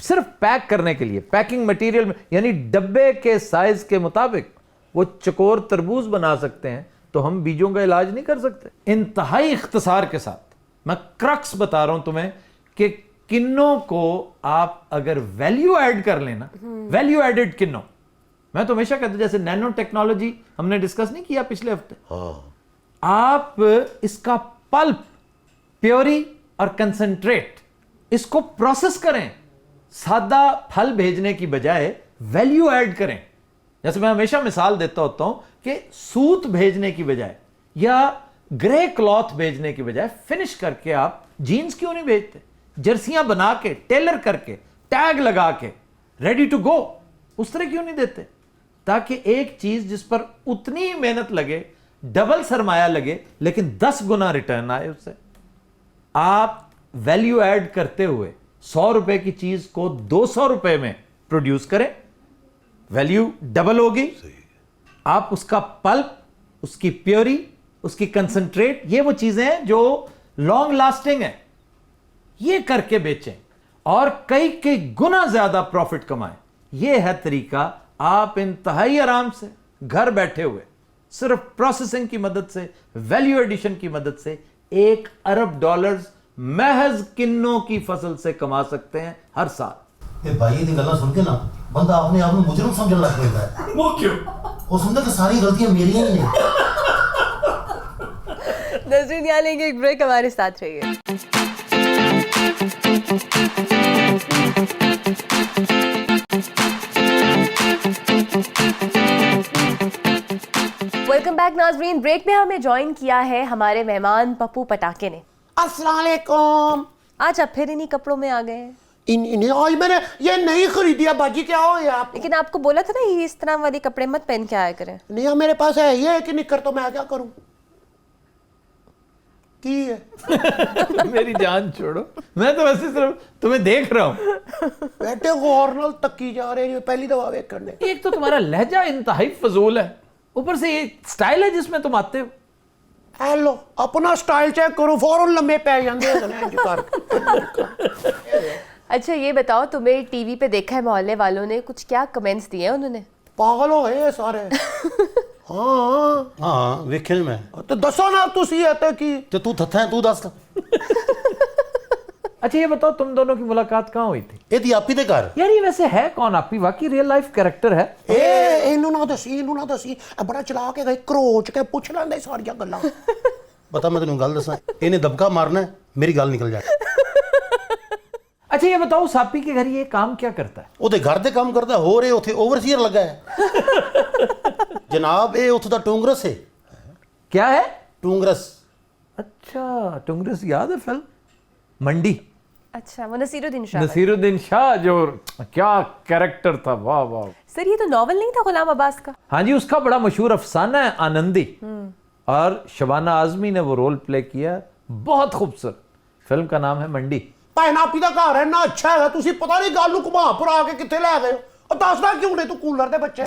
صرف پیک کرنے کے لیے, پیکنگ مٹیریل میں, یعنی ڈبے کے سائز کے مطابق وہ چکور تربوز بنا سکتے ہیں, تو ہم بیجوں کا علاج نہیں کر سکتے؟ انتہائی اختصار کے ساتھ میں کرکس بتا رہا ہوں تمہیں کہ کنوں کو آپ اگر ویلیو ایڈ کر لینا, ویلیو ایڈڈ کنوں, میں تو ہمیشہ کہتا ہوں جیسے نینو ٹیکنالوجی ہم نے ڈسکس نہیں کیا پچھلے ہفتے, آپ اس کا پلپ, پیوری اور کنسنٹریٹ اس کو پروسیس کریں, سادہ پھل بھیجنے کی بجائے ویلیو ایڈ کریں. جیسے میں ہمیشہ مثال دیتا ہوتا ہوں کہ سوت بھیجنے کی بجائے یا گرے کلاتھ بھیجنے کی بجائے فنش کر کے آپ جینز کیوں نہیں بھیجتے؟ جرسیاں بنا کے, ٹیلر کر کے, ٹیگ لگا کے, ریڈی ٹو گو, اس طرح کیوں نہیں دیتے؟ تاکہ ایک چیز جس پر اتنی ہی محنت لگے, ڈبل سرمایہ لگے, لیکن 10 گنا ریٹرن آئے اس سے. آپ ویلیو ایڈ کرتے ہوئے 100 روپے کی چیز کو 200 روپے میں پروڈیوس کریں, ویلیو ڈبل ہوگی. آپ اس کا پلپ, اس کی پیوری, اس کی کنسنٹریٹ, یہ وہ چیزیں ہیں جو لانگ لاسٹنگ ہیں, یہ کر کے بیچیں اور کئی گنا زیادہ پروفٹ کمائیں. یہ ہے طریقہ. آپ انتہائی آرام سے گھر بیٹھے ہوئے صرف پروسیسنگ کی مدد سے, ویلیو ایڈیشن کی مدد سے $1 ارب محض کنوں کی فصل سے کما سکتے ہیں ہر سال. اے بھائی دی گلاں سن کے نا بندہ اپنے آپ کو مجرم سمجھن لگ پیندا ہے. وہ کیوں؟ وہ سمجھدا کہ ساری غلطیاں میریاں ہی ہیں. ناظرین یہاں لیں گے ایک بریک, ہمارے ساتھ رہیے. ویلکم بیک ناظرین. بریک میں ہمیں جوائن کیا ہے ہمارے مہمان پپو پٹاکے نے. السلام علیکم. آج آپ پھر انہی کپڑوں میں آ گئے ہیں. آج میں نے یہ نہیں خریدیا باجی, کیا ہو گیا آپ؟ لیکن آپ کو بولا تھا نا یہ اس طرح والے کپڑے مت پہن کے آیا کریں. نہیں میرے پاس ہے یہ کہ نکر, تو میں کیا کروں؟ کی ہے میری جان چھوڑو, میں تو ویسے صرف تمہیں دیکھ رہا ہوں. بیٹے غور نال تکی جا رہے ہیں, پہلی دفعہ ویک کرنے. ایک تو تمہارا لہجہ انتہائی فضول ہے, اوپر سے یہ سٹائل ہے جس میں تم آتے ہو. ہیلو, اپنا سٹائل چیک کرو, فوراً لمبے پہ جاندے اچھا یہ بتاؤ, تمہیں ٹی وی پہ دیکھا ہے محلے والوں نے, کچھ کیا کمنٹس دیے ہیں انہوں نے؟ پاگل ہو گئے سارے. ہاں ہاں ویکھے میں تو دسو نا تسی ہے کی تے تو تھتھا ہے, تو دس. اچھا یہ بتاؤ تم دونوں کی ملاقات کہاں ہوئی تھی؟ اے دی آپی دے گھر. یار یہ ویسے ہے کون آپی؟ واقعی ریئل لائف کریکٹر ہے. اینو نہ دسی بڑا چلا کے گئی, کروچ کے پوچھ لیندے ساری گلاں. پتا میں تینوں گل دساں, اینے دبکا مارنا ہے, میری گل نکل جائے. اچھا یہ بتاؤ ساپی کے گھر یہ کام کیا کرتا ہے؟ او دے گھر دے کام کردا, ہو رہے اوتھے اوورسیئر لگا ہے. جناب اے اوتھے دا ٹونگرس ہے. کیا ہے؟ ٹونگرس. اچھا ٹونگرس یاد ہے فلم منڈی, अच्छा, वो नसीरुद्दीन शाह। नसीरुद्दीन शाह जो क्या कैरेक्टर था, वाह वाह। सर ये तो नॉवल नहीं था गुलाम अब्बास का? हाँ जी, उसका बड़ा मशहूर अफसाना है आनंदी, और शबाना आजमी ने वो रोल प्ले किया, बहुत खूबसूरत। फिल्म का नाम है मंडी। ਭੈਣ ਆਪੀ ਦਾ ਘਰ ਹੈ ਨਾ ਅੱਛਾ ਹੈਗਾ, ਤੁਸੀਂ ਪਤਾ ਨਹੀਂ ਗੱਲ ਨੂੰ ਘੁਮਾ ਫਰਾ ਕੇ ਕਿੱਥੇ ਲੈ ਗਏ ਹੋ। ਉਹ ਦੱਸਦਾ ਕਿਉਂ ਨਹੀਂ ਤੂੰ ਕੂਲਰ ਦੇ ਬੱਚੇ।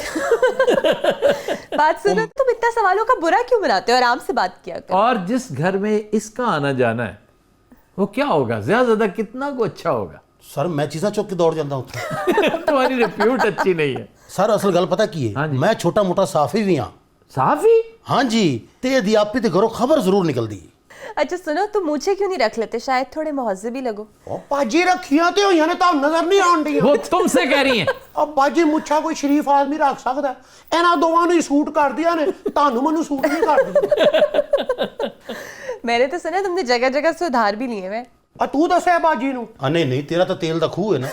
बात सुनो, तुम इतना सवालों का बुरा क्यों बनाते हो? आराम से बात किया करो। और जिस घर में इसका आना जाना है वो क्या होगा, ज्यादा ज्यादा कितना को अच्छा होगा। ਸਰ ਮੈਂ ਚੀਜ਼ਾਂ ਚੁੱਕ ਕੇ ਦੌੜ ਜਾਂਦਾ ਉੱਥੇ। तुम्हारी रिप्यूट अच्छी नहीं है। ਸਰ ਅਸਲ ਗੱਲ ਪਤਾ ਕੀ ਹੈ, ਹਾਂਜੀ। ਮੈਂ ਛੋਟਾ ਮੋਟਾ ਸਾਫੀ ਵੀ ਹਾਂ। साफी? ਹਾਂਜੀ, ਤੇ ਇਹਦੀ ਆਪੀ ਤੇ ਘਰੋਂ ਖਬਰ ਜ਼ਰੂਰ ਨਿਕਲਦੀ ਹੈ। अच्छा सुनो, तुम मूछे क्यों नहीं रख लेते? शायद थोड़े मुहज्जब ही लगो। ਉਹ ਬਾਜੀ ਰੱਖੀਆਂ ਤੇ ਹੋਈਆਂ ਨੇ, ਤੁਹਾਨੂੰ ਨਜ਼ਰ ਨਹੀਂ ਆਉਣ ਡੀਆਂ। वो तुमसे कह रही हैं। ਉਹ ਬਾਜੀ ਮੁੱਛਾਂ ਕੋਈ ਸ਼ਰੀਫ ਆਦਮੀ ਰੱਖ ਸਕਦਾ ਹੈ? ਇਹਨਾਂ ਦੋਵਾਂ ਨੂੰ ਹੀ ਸੂਟ ਕਰਦੀਆਂ ਨੇ, ਤੁਹਾਨੂੰ ਮੈਨੂੰ ਸੂਟ ਨਹੀਂ ਕਰਦੀਆਂ। मैंने तो सुना तुमने जगह जगह से उधार भी लिए हुए। ਆ ਤੂੰ ਦੱਸਿਆ ਬਾਜੀ ਨੂੰ? ਆ ਨਹੀਂ ਨਹੀਂ, ਤੇਰਾ ਤਾਂ ਤੇਲ ਦਾ ਖੂਹ ਹੈ ਨਾ।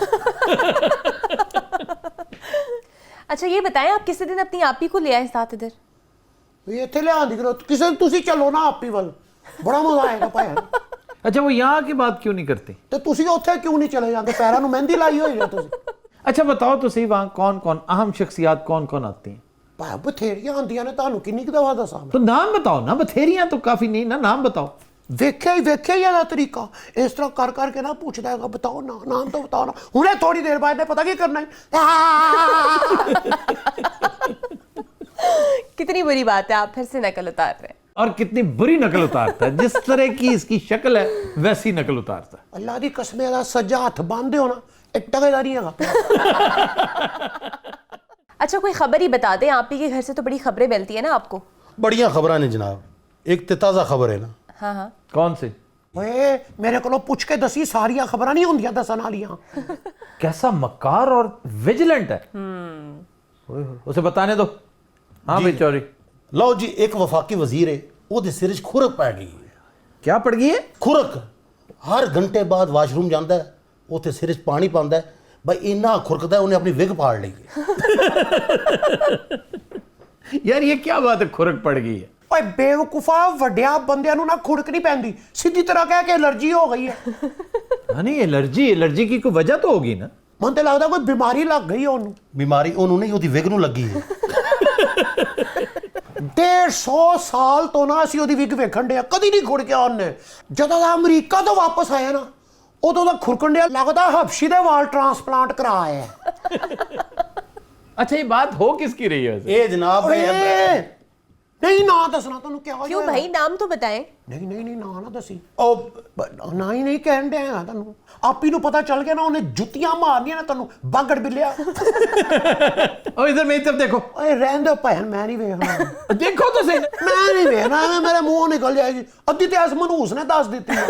अच्छा ये बताएं, आप किसी दिन अपनी आपी को ले आए साथ इधर? ਵੀ ਇੱਥੇ ਲਿਆਂਦੀ ਕਰੋ ਕਿਸੇ ਨੂੰ, ਤੁਸੀਂ ਚੱਲੋ ਨਾ ਆਪੀ ਵੱਲ, ਬੜਾ ਮਜ਼ਾ ਆਏਗਾ ਭੈਣ। अच्छा वो यहाँ की बात क्यों नहीं करती? ਤੇ ਤੁਸੀਂ ਉੱਥੇ ਕਿਉਂ ਨਹੀਂ ਚਲੇ ਜਾਂਦੇ? ਪੈਰਾਂ ਨੂੰ ਮਹਿੰਦੀ ਲਾਈ ਹੋਈ ਹੈ ਤੁਸੀਂ। अच्छा बताओ तो सही, वहाँ कौन कौन अहम शख्सियात कौन कौन आती हैं? ਭਾ ਬਥੇਰੀਆਂ ਆਉਂਦੀਆਂ ਨੇ, ਤੁਹਾਨੂੰ ਕਿੰਨੀ ਕੁ ਦਫਾ ਦੱਸਾਂ? तो नाम बताओ ना, बथेरियां तो काफी नहीं ना, नाम बताओ। ਵੇਖਿਆ ਹੀ ਇਹਦਾ ਤਰੀਕਾ, ਇਸ ਤਰ੍ਹਾਂ ਕਰ ਕਰਕੇ ਨਾ ਪੁੱਛਦਾ ਹੈਗਾ, ਬਤਾਓ ਨਾ, ਨਾਮ ਤਾਂ ਬਤਾਓ ਨਾ। ਹੁਣੇ ਥੋੜੀ ਦੇਰ ਬਾਅਦ ਨੇ ਪਤਾ ਕੀ ਕਰਨਾ ਹੈ। कितनी बुरी बात है, आप फिर से नकल उतार रहे हैं। और कितनी बुरी नकल उतारता है, जिस तरह की इसकी शक्ल है वैसी नकल उतारता है। ਅੱਲਾ ਦੀ ਕਸਮ ਇਹਦਾ ਸੱਜਾ ਹੱਥ ਬੰਨ੍ਹਦੇ ਹੋ ਨਾ, ਇਹ ਟਕੇਦਾ ਨਹੀਂ ਹੈਗਾ। अच्छा कोई खबर ही बता दें, आप ही के घर से तो बड़ी खबरें मिलती है ना आपको। ਬੜੀਆਂ ਖਬਰਾਂ ਨੇ ਜਨਾਬ, ਇੱਕ ਤੇ ਤਾਜ਼ਾ ਖਬਰ ਹੈ ਨਾ। हाँ हाँ। कौन सी? ਓਏ ਮੇਰੇ ਕੋਲੋਂ ਪੁੱਛ ਕੇ ਦਸੀ, ਸਾਰੀਆਂ ਖਬਰਾਂ ਨਹੀਂ ਹੁੰਦੀਆਂ ਦੱਸਣ ਵਾਲੀਆਂ। कैसा मकार और विजिलेंट है। ओए होए, उसे बताने दो। हाँ जी। भाई चौरी, ਲਓ ਜੀ, ਇੱਕ ਵਫਾਕੀ ਵਜ਼ੀਰ ਹੈ, ਉਹਦੇ ਸਿਰ 'ਚ ਖੁਰਕ ਪੈ ਗਈ ਹੈ। क्या पड़ गई है? ਖੁਰਕ ਹਰ ਘੰਟੇ ਬਾਅਦ ਵਾਸ਼ਰੂਮ ਜਾਂਦਾ ਹੈ, ਉੱਥੇ ਸਿਰ 'ਚ ਪਾਣੀ ਪਾਉਂਦਾ ਹੈ, ਬਈ ਇੰਨਾ ਖੁਰਕਦਾ ਹੈ, ਉਹਨੇ ਆਪਣੀ ਵਿਗ ਪਾੜ ਲਈ ਹੈ। यार ये क्या बात है, खुरक पड़ गई है। ਓਏ ਬੇਵਕੂਫਾ, ਵੱਡਿਆਂ ਬੰਦਿਆਂ ਨੂੰ ਨਾ ਖੁੜਕ ਨਹੀਂ ਪੈਂਦੀ, ਸਿੱਧੀ ਤਰ੍ਹਾਂ ਕਹਿ ਕੇ ਐਲਰਜੀ ਹੋ ਗਈ ਹੈ। हाँ नहीं, एलर्जी की कोई वजह तो होगी ना। ਮੈਨੂੰ ਤਾਂ ਲੱਗਦਾ ਕੋਈ ਬਿਮਾਰੀ ਲੱਗ ਗਈ ਹੈ ਉਹਨੂੰ। ਬਿਮਾਰੀ ਉਹਨੂੰ ਨਹੀਂ, ਉਹਦੀ ਵਿਗ ਨੂੰ ਲੱਗੀ ਹੈ। 150 ਸਾਲ ਤੋਂ ਨਾ ਅਸੀਂ ਉਹਦੀ ਵਿਗ ਵੇਖਣ ਡਿਆ, ਕਦੀ ਨਹੀਂ ਖੁੜ ਗਿਆ ਉਹਨੇ। ਜਦੋਂ ਦਾ ਅਮਰੀਕਾ ਤੋਂ ਵਾਪਸ ਆਇਆ ਨਾ, ਉਦੋਂ ਦਾ ਖੁਰਕਣ ਡਿਆ, ਲੱਗਦਾ ਹਬਸ਼ੀ ਦੇ ਵਾਲ ਟ੍ਰਾਂਸਪਲਾਂਟ ਕਰਾਇਆ ਹੈ। अच्छा ये बात हो किसकी रही है वैसे? ਇਹ ਜਨਾਬ ਓਏ ਨਹੀਂ, ਨਾ ਦੱਸਣਾ ਤੁਹਾਨੂੰ ਕਿਹਾ क्यों भाई, नाम तो बताएं। ਨਹੀਂ ਨਹੀਂ ਨਹੀਂ, ਨਾ ਦੱਸੀ। ਉਹ ਨਾ ਹੀ ਨਹੀਂ ਕਹਿਣ ਡਿਆ ਤੁਹਾਨੂੰ, ਆਪੀ ਨੂੰ ਪਤਾ ਚੱਲ ਗਿਆ ਨਾ, ਉਹਨੇ ਜੁੱਤੀਆਂ ਮਾਰਨੀਆਂ ਨਾ ਤੁਹਾਨੂੰ, ਬਾਗੜ ਬਿੱਲਿਆ। ओ इधर मेरी तरफ देखो, ਓਏ ਰਹਿਣ ਦਿਓ ਭੈਣ, ਮੈਂ ਨਹੀਂ ਵੇਖਣਾ। देखो तो सही। ਮੈਂ ਨਹੀਂ ਵੇਖਣਾ, ਐਵੇਂ ਮੇਰੇ ਮੂੰਹੋਂ ਨਿਕਲ ਜਾਏਗੀ। ਅੱਧੀ ਤੇ ਇਸ ਮਨਹੂਸ ਨੇ ਦੱਸ ਦਿੱਤੀ ਹੈ।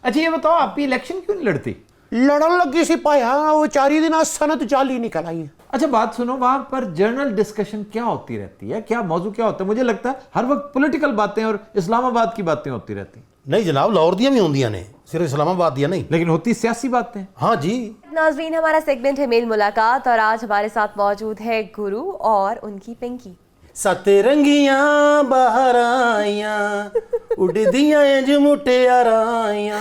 अच्छा ये बताओ, आप इलेक्शन क्यों नहीं लड़ती? ਲੜਨ ਲੱਗੀ ਸੀ ਭਾਇਆ, ਉਹ ਵਿਚਾਰੀ ਦੀ ਨਾ ਸਨਤ ਚਾਲੀ ਨਿਕਲ ਆਈ। अच्छा बात सुनो, वहां पर जर्नल डिस्कशन क्या होती रहती है, क्या मौजू क्या होता है? मुझे लगता है हर वक्त पॉलिटिकल बातें और इस्लामाबाद की बातें होती रहती हैं, ਨਹੀਂ ਜਨਾਬ, ਲਾਹੌਰ ਦੀਆਂ ਵੀ ਹੁੰਦੀਆਂ ਨੇ, ਸਿਰਫ ਇਸਲਾਮਾਬਾਦ ਦੀਆਂ ਨਹੀਂ। लेकिन होती सियासी बातें। हाँ जी। नाजरीन, हमारा सेगमेंट है मेल मुलाकात और आज हमारे साथ मौजूद है गुरु और उनकी पिंकी। सतरंगियां बाहर आईयां, उड़दियां इंज मुटियाराइयां,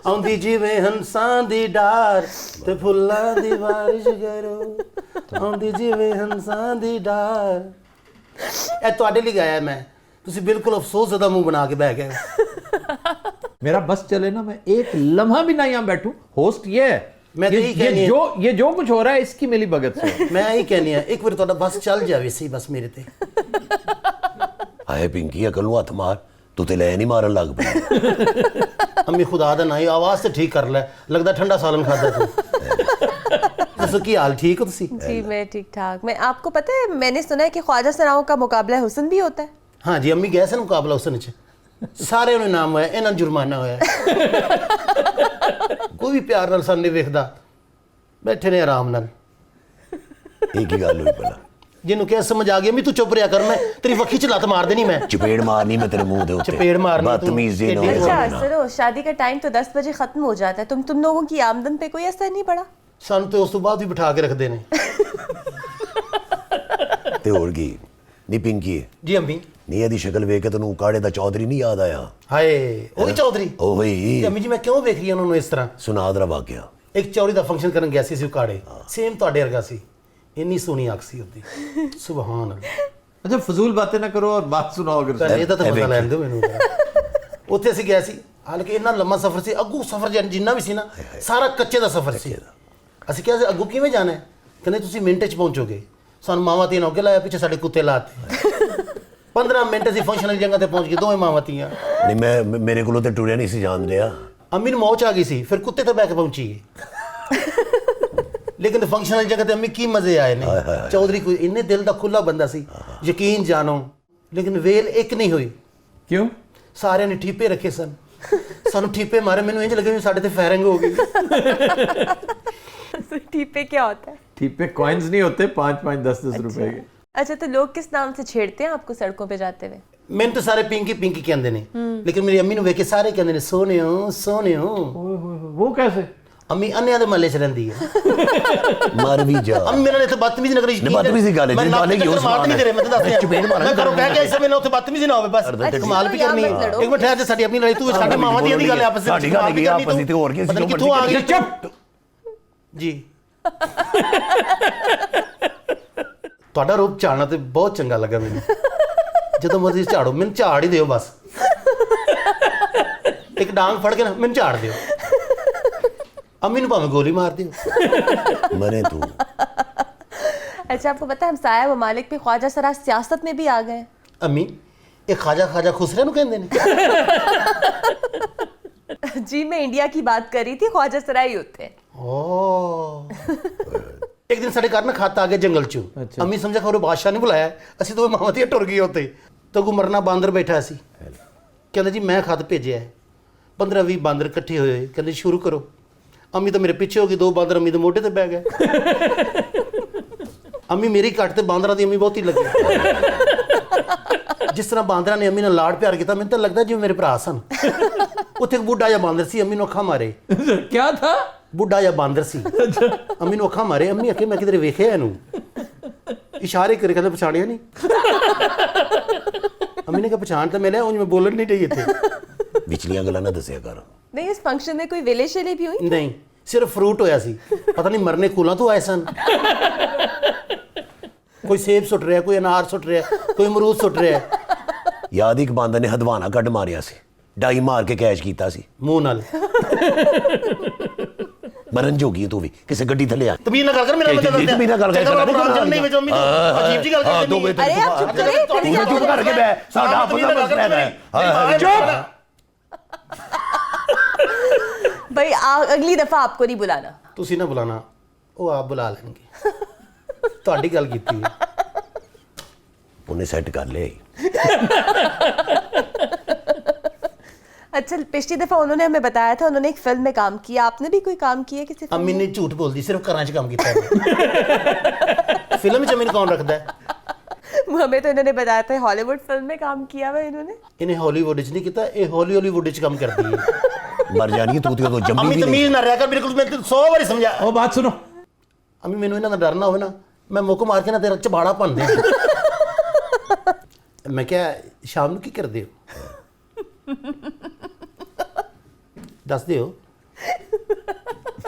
आउंदी जिवें हंसां दी डार ते फुल्लां दी बारिश करो, आउंदी जिवें हंसां दी डार। ਇਹ ਤੁਹਾਡੇ ਲਈ ਗਾਇਆ ਮੈਂ, ਤੁਸੀਂ ਬਿਲਕੁਲ ਅਫਸੋਸ ਜ਼ਦਾ ਮੂੰਹ ਬਣਾ ਕੇ ਬਹਿ ਗਏ। मेरा बस चले ना, मैं एक लम्हा भी ना यहाँ बैठूं। होस्ट ये है, मैं तो यही कहनी है। ये जो कुछ हो रहा है इसकी मिली भगत से है। ਮੈਂ ਇਹੀ ਕਹਿੰਦੀ ਆ, ਇੱਕ ਵਾਰ ਤੁਹਾਡਾ ਬਸ ਚੱਲ ਜਾਵੇ ਸਹੀ, ਬਸ ਮੇਰੇ ਤੇ। ਆਏ ਪਿੰਕੀ, ਅਕਲ ਨੂੰ ਹੱਥ ਮਾਰ, ਤੂੰ ਤੇ ਲੈ ਨਹੀਂ ਮਾਰਨ ਲੱਗ ਪਈ। ਅੰਮੀ ਖੁਦਾ ਦਾ ਨਹੀਂ, ਆਵਾਜ਼ ਤੇ ਠੀਕ ਕਰ ਲੈ, ਲੱਗਦਾ ਠੰਡਾ ਸਾਲਨ ਖਾਦਾ ਤੂੰ। ਦੱਸੋ ਕੀ ਹਾਲ, ਠੀਕ ਹੋ ਤੁਸੀਂ? जी मैं ठीक ठाक। मैं आपको पता है, मैंने सुना है कि ख्वाजा सराओं का मुकाबला हुस्न भी होता है। हाँ जी, अम्मी गए सन मुकाबला हुस्न च, सारे उन्हें नाम होया, इन्हां नूं जुर्माना होया। कोई भी प्यार नाल सन नहीं वेखदा, बैठे ने आराम नाल। ਇਹ ਕੀ ਗੱਲ ਹੋਈ ਭਲਾ? जिन्हों क्या समझ आ गया, मैं तू चुप रहा कर, मैं तेरी वक्खी च लत मार देनी, मैं ਚਪੇੜ ਮਾਰਨੀ ਮੈਂ ਤੇਰੇ ਮੂੰਹ ਦੇ ਉੱਤੇ। चपेड़ मारनी तू। बदतमीजी ना टेढ़ी हो। अच्छा सुनो, शादी का टाइम तो 10 बजे खत्म हो जाता है, तुम लोगों की आमदन पे कोई असर नहीं पड़ा? सानू तो उस तो बाद भी बिठा के रखते ने। ਤੇ ਹੋਰ ਕੀ? ਨਹੀਂ ਪਿੰਕੀ, जी अम्मी। ਨਹੀਂ ਇਹਦੀ ਸ਼ਕਲ ਵੇਖ ਕੇ ਤੈਨੂੰ ਕਾੜੇ ਦਾ ਚੌਧਰੀ ਨਹੀਂ ਯਾਦ ਆਇਆ? ਹਾਏ ਉਹ ਵੀ ਚੌਧਰੀ। ਉਹੀ ਤੇ ਅੰਮੀ ਜੀ ਮੈਂ ਕਿਉਂ ਵੇਖ ਰਹੀ ਉਹਨਾਂ ਨੂੰ ਇਸ ਤਰ੍ਹਾਂ? ਸੁਣਾ ਦਰਾ ਵਾਕਿਆ। ਇੱਕ ਚੌੜੀ ਦਾ ਫੰਕਸ਼ਨ ਕਰਨ ਗਿਆ ਸੀ ਉਕਾੜੇ, ਸੇਮ ਤੁਹਾਡੇ ਵਰਗਾ ਸੀ, ਇੰਨੀ ਸੋਹਣੀ ਅੱਖ ਸੀ ਉਹਦੀ, ਸੁਭਾਨ ਅੱਲਾਹ। अच्छा फजूल बातें ना करो और बात सुनाओ अगर ਪਰ ਇਹਦਾ ਤਾਂ ਪਤਾ ਲੈਣ ਦਿਓ ਮੈਨੂੰ। ਉੱਥੇ ਅਸੀਂ ਗਏ ਸੀ, ਹਾਲਾਂਕਿ ਇੰਨਾ ਲੰਮਾ ਸਫ਼ਰ ਸੀ, ਅੱਗੂ ਸਫ਼ਰ ਜਿੰਨਾ ਵੀ ਸੀ ਨਾ ਸਾਰਾ ਕੱਚੇ ਦਾ ਸਫ਼ਰ ਸੀ। ਅਸੀਂ ਕਿਹਾ ਸੀ ਅੱਗੂ ਕਿਵੇਂ ਜਾਣਾ ਹੈ? ਕਹਿੰਦੇ ਤੁਸੀਂ ਮਿੰਟ 'ਚ ਪਹੁੰਚੋਗੇ। ਸਾਨੂੰ ਮਾਵਾਂ ਧੀਆਂ ਨੂੰ ਅੱਗੇ ਲਾਇਆ, ਪਿੱਛੇ ਸਾਡੇ ਕੁੱਤੇ ਲਾਤੇ। 15 ਮਿੰਟ ਅਸੀਂ ਫੰਕਸ਼ਨ ਵਾਲੀ ਜਗ੍ਹਾ ਤੇ ਪਹੁੰਚ ਗਏ, ਦੋਵੇਂ ਮਾਵਾਂ ਧੀਆਂ। ਨਹੀਂ ਮੈਂ ਮੇਰੇ ਕੋਲੋਂ ਤੇ ਟੁਰਿਆ ਨਹੀਂ ਸੀ ਜਾਣ ਰਿਹਾ। ਅੰਮੀ ਨੂੰ ਮੌਜ ਆ ਗਈ ਸੀ, ਫਿਰ ਕੁੱਤੇ ਤੇ ਬਹਿ ਕੇ ਪਹੁੰਚੀ ਗਈ। ਲੇਕਿਨ ਫੰਕਸ਼ਨ ਵਾਲੀ ਜਗ੍ਹਾ ਤੇ ਅੰਮੀ ਕੀ ਮਜ਼ੇ ਆਏ ਨੇ। ਚੌਧਰੀ ਕੋਈ ਇੰਨੇ ਦਿਲ ਦਾ ਖੁੱਲਾ ਬੰਦਾ ਸੀ, ਯਕੀਨ ਜਾਣੋ। ਲੇਕਿਨ ਵੇਲ ਇੱਕ ਨਹੀਂ ਹੋਈ। क्यों? ਸਾਰਿਆਂ ਨੇ ਠੀਪੇ ਰੱਖੇ ਸਨ, ਸਾਨੂੰ ठीपे मारे। ਮੈਨੂੰ ਇੰਜ ਲੱਗੇ ਸਾਡੇ ਤੇ ਫਾਇਰਿੰਗ ਹੋ ਗਈ। टीपे क्या होता है? ठीक पे कॉइन्स नहीं होते 5-5 10-10 रुपए के। अच्छा, तो लोग किस नाम से छेड़ते हैं आपको सड़कों पे जाते हुए? ਮੈਨੂੰ ਤਾਂ ਸਾਰੇ ਪਿੰਕੀ ਪਿੰਕੀ ਕਹਿੰਦੇ ਨੇ, ਲੇਕਿਨ ਮੇਰੀ ਅੰਮੀ ਨੂੰ ਵੇਖ ਕੇ ਸਾਰੇ ਕਹਿੰਦੇ ਨੇ ਸੋਹਣਿਓ ਸੋਹਣਿਓ। वो कैसे? ਅੰਮੀ ਅੰਨਿਆਂ ਦੇ ਮਹੱਲੇ 'ਚ ਰਹਿੰਦੀ ਹੈ। ਮਰ ਵੀ ਜਾ। ਅੰਮੀ ਮੇਰੇ ਨਾਲ ਇੱਥੇ ਬਦਤਮੀਜ਼ੀ ਨਾ ਕਰੀ। ਬਦਤਮੀਜ਼ੀ ਗੱਲ ਹੈ, ਮੈਂ ਨਾਲੇ ਕੀ ਉਸ ਮਾਰ ਨਹੀਂ ਤੇਰੇ, ਮੈਂ ਤਾਂ ਦੱਸ ਚਪੇੜ ਮਾਰਾਂ। ਮੈਂ ਘਰੋਂ ਕਹਿ ਕੇ ਇਸ ਸਮੇਂ ਨਾਲ ਉੱਥੇ ਬਦਤਮੀਜ਼ੀ ਨਾ ਹੋਵੇ ਬਸ। ਕਮਾਲ ਵੀ ਕਰਨੀ ਹੈ। ਇੱਕ ਮਿੰਟ ਠਹਿਰ ਜਾ, ਸਾਡੀ ਆਪਣੀ ਲੜਾਈ, ਤੂੰ ਸਾਡੇ ਮਾਵਾਂ ਦੀਆਂ ਦੀ ਗੱਲ ਹੈ ਆਪਸ ਵਿੱਚ। ਸਾਡੀ ਗੱਲ ਕੀ ਆਪਸ ਵਿੱਚ, ਤੇ ਹੋਰ ਕੀ? ਪਤਾ ਨੀ ਕਿੱਥੋਂ ਆ ਗਈ। चुप। ਜੀ ਤੁਹਾਡਾ ਰੂਪ ਝਾੜਨਾ ਤੇ ਬਹੁਤ ਚੰਗਾ ਲੱਗਾ ਮੈਨੂੰ। ਜਦੋਂ ਮਰਜ਼ੀ ਝਾੜੋ, ਮੈਨੂੰ ਝਾੜ ਹੀ ਦਿਓ ਬਸ। ਇੱਕ ਡਾਂਗ ਫੜ ਕੇ ਨਾ ਮੈਨੂੰ ਝਾੜ ਦਿਓ। ਅੰਮੀ ਨੂੰ ਭਾਵੇਂ ਗੋਲੀ ਮਾਰ ਦਿਓ। मरे तू। अच्छा, आपको पता है हमसाया ममालिक में ख्वाजा सरा सियासत में भी आ गए हैं। ਅੰਮੀ ਇਹ ਖਾਜਾ ਖਾਜਾ ਖੁਸਰੇ ਨੂੰ ਕਹਿੰਦੇ ਨੇ। जी, मैं इंडिया की बात कर रही थी, ख्वाजा सराय ही होते हैं। ਓ ਇੱਕ ਦਿਨ ਸਾਡੇ ਘਰ ਨਾ ਖਾਤਾ ਆ ਗਿਆ ਜੰਗਲ ਚੋਂ। ਅੰਮੀ ਸਮਝਿਆ ਖਬਰ ਬਾਦਸ਼ਾਹ ਨੇ ਬੁਲਾਇਆ। ਅਸੀਂ ਦੋਵੇਂ ਮਾਵਾਂ ਧੀਆਂ ਟੁਰ ਗਏ ਉੱਥੇ। ਤਗੂ ਮਰਨਾ ਬਾਂਦਰ ਬੈਠਾ ਸੀ, ਕਹਿੰਦਾ ਜੀ ਮੈਂ ਖਤ ਭੇਜਿਆ। 15-20 ਬਾਂਦਰ ਇਕੱਠੇ ਹੋਏ, ਕਹਿੰਦੇ ਸ਼ੁਰੂ ਕਰੋ। ਅੰਮੀ ਤਾਂ ਮੇਰੇ ਪਿੱਛੇ ਹੋ ਗਈ, 2 ਬਾਂਦਰ ਅੰਮੀ ਦੇ ਮੋਢੇ ਤੇ ਬਹਿ ਗਏ। ਅੰਮੀ ਮੇਰੀ ਘੱਟ ਤੇ ਬਾਂਦਰਾਂ ਦੀ ਅੰਮੀ ਬਹੁਤੀ ਲੱਗੀ। ਜਿਸ ਤਰ੍ਹਾਂ ਬਾਂਦਰਾਂ ਨੇ ਅੰਮੀ ਨਾਲ ਲਾਡ ਪਿਆਰ ਕੀਤਾ, ਮੈਨੂੰ ਤਾਂ ਲੱਗਦਾ ਜਿਵੇਂ ਮੇਰੇ ਭਰਾ ਸਨ। ਉੱਥੇ ਇੱਕ ਬੁੱਢਾ ਜਿਹਾ ਬਾਂਦਰ ਸੀ, ਅੰਮੀ ਨੂੰ ਅੱਖਾਂ ਮਾਰੇ। क्या था? ਬੁੱਢਾ ਜਿਹਾ ਬਾਂਦਰ ਸੀ, ਅੰਮੀ ਨੂੰ ਅੱਖਾਂ ਮਾਰੇ। ਅੰਮੀ ਆਖੇ ਮੈਂ ਕਿਧਰੇ ਵੇਖਿਆ ਇਹਨੂੰ, ਇਸ਼ਾਰੇ ਕਰੇ, ਕਹਿੰਦਾ ਪਛਾਣਿਆ ਨਹੀਂ। ਅੰਮੀ ਨੇ ਕਿਹਾ ਪਛਾਣ ਤਾਂ ਮੈਂ ਲਿਆ, ਉਂਝ ਮੈਂ ਬੋਲਣ ਨਹੀਂ ਰਹੀ ਇੱਥੇ। ਵਿਚਲੀਆਂ ਗੱਲਾਂ ਨਾ ਦੱਸਿਆ ਕਰ। नहीं, इस फंक्शन में कोई वेले शेले भी हुई? ਨਹੀਂ, ਸਿਰਫ ਫਰੂਟ ਹੋਇਆ ਸੀ। ਪਤਾ ਨਹੀਂ ਮਰਨੇ ਕੂਲਾਂ ਤੋਂ ਆਏ ਸਨ। ਕੋਈ ਸੇਬ ਸੁੱਟ ਰਿਹਾ, ਕੋਈ ਅਨਾਰ ਸੁੱਟ ਰਿਹਾ, ਕੋਈ ਅਮਰੂਦ ਸੁੱਟ ਰਿਹਾ। ਯਾਦ ਇੱਕ ਬਾਂਦਰ ਨੇ ਹਦਵਾਨਾ ਕੱਢ ਮਾਰਿਆ ਸੀ, ਡਾਈ ਮਾਰ ਕੇ ਕੈਚ ਕੀਤਾ ਸੀ ਮੂੰਹ ਨਾਲ। ਮਰਨ ਜੋਗੀ ਤੂੰ ਵੀ ਕਿਸੇ ਗੱਡੀ ਥੱਲੇ ਆ। ਤਮੀਜ਼ ਨਾਲ ਗੱਲ ਕਰ, ਮੇਰਾ ਮਤਲਬ ਦੱਸ। ਤਮੀਜ਼ ਨਾਲ ਗੱਲ ਕਰ। ਨਹੀਂ ਵਿੱਚ ਅੰਮੀ ਅਜੀਬ ਜੀ ਗੱਲ ਕਰਦੀ ਹੈ। अरे आप चुप करें, फिर ਤੂੰ क्या ਚੁੱਪ होगा? ਕਰਕੇ ਬੈ, ਸਾਡਾ ਆਪਣਾ ਮਸਲਾ ਹੈ। ਚੁੱਪ। भाई अगली दफा आपको नहीं बुलाना। ਤੁਸੀਂ ਨਾ ਬੁਲਾਣਾ, ਉਹ ਆਪ ਬੁਲਾ ਲੈਣਗੇ। ਤੁਹਾਡੀ ਗੱਲ ਕੀਤੀ ਹੈ। ਉਹਨੇ ਸੈੱਟ ਕਰ ਲਿਆ। अच्छा, पिछली दफा उन्होंने हमें बताया था उन्होंने एक फिल्म में काम किया, आपने भी कोई काम किया किसी फिल्म ਅੰਮੀ में? ਨੇ ਝੂਠ ਬੋਲਦੀ, ਸਿਰਫ ਘਰਾਂ 'ਚ ਕੰਮ ਕੀਤਾ ਹੈ। ਫਿਲਮ 'ਚ ਮੈਨੂੰ ਕੌਣ ਰੱਖਦਾ ਹੈ? हमें तो इन्होंने बताया था हॉलीवुड फिल्म में काम किया हुआ इन्होंने। ਇਹਨੇ ਹਾਲੀਵੁੱਡ 'ਚ ਨਹੀਂ ਕੀਤਾ, ਇਹ ਹਾਲੀਵੁੱਡ 'ਚ ਕੰਮ ਕਰਦੀ ਹੈ। ਮਰ ਜਾਣੀ ਤੂੰ ਤੇ ਉਦੋਂ ਜੰਮੀ ਅੰਮੀ ਵੀ ਨਹੀਂ। ਤਮੀਜ਼ ਨਾ ਰਿਹਾ ਕਰ, ਬਿਲਕੁਲ ਮੈਂ ਤੈਨੂੰ 100 ਵਾਰੀ ਸਮਝਾਇਆ। वो बात सुनो। ਅੰਮੀ ਮੈਨੂੰ ਇਹਨਾਂ ਦਾ ਡਰ ਨਾ ਹੋਵੇ ਨਾ, ਮੈਂ ਮੁੱਕ ਮਾਰ ਕੇ ਨਾ ਤੇਰਾ ਚਬਾੜਾ ਭੰਨ ਦੇ। ਮੈਂ ਕਿਹਾ ਸ਼ਾਮ ਨੂੰ ਕੀ ਕਰਦੇ ਹੋ? ਦੱਸ ਦਿਓ।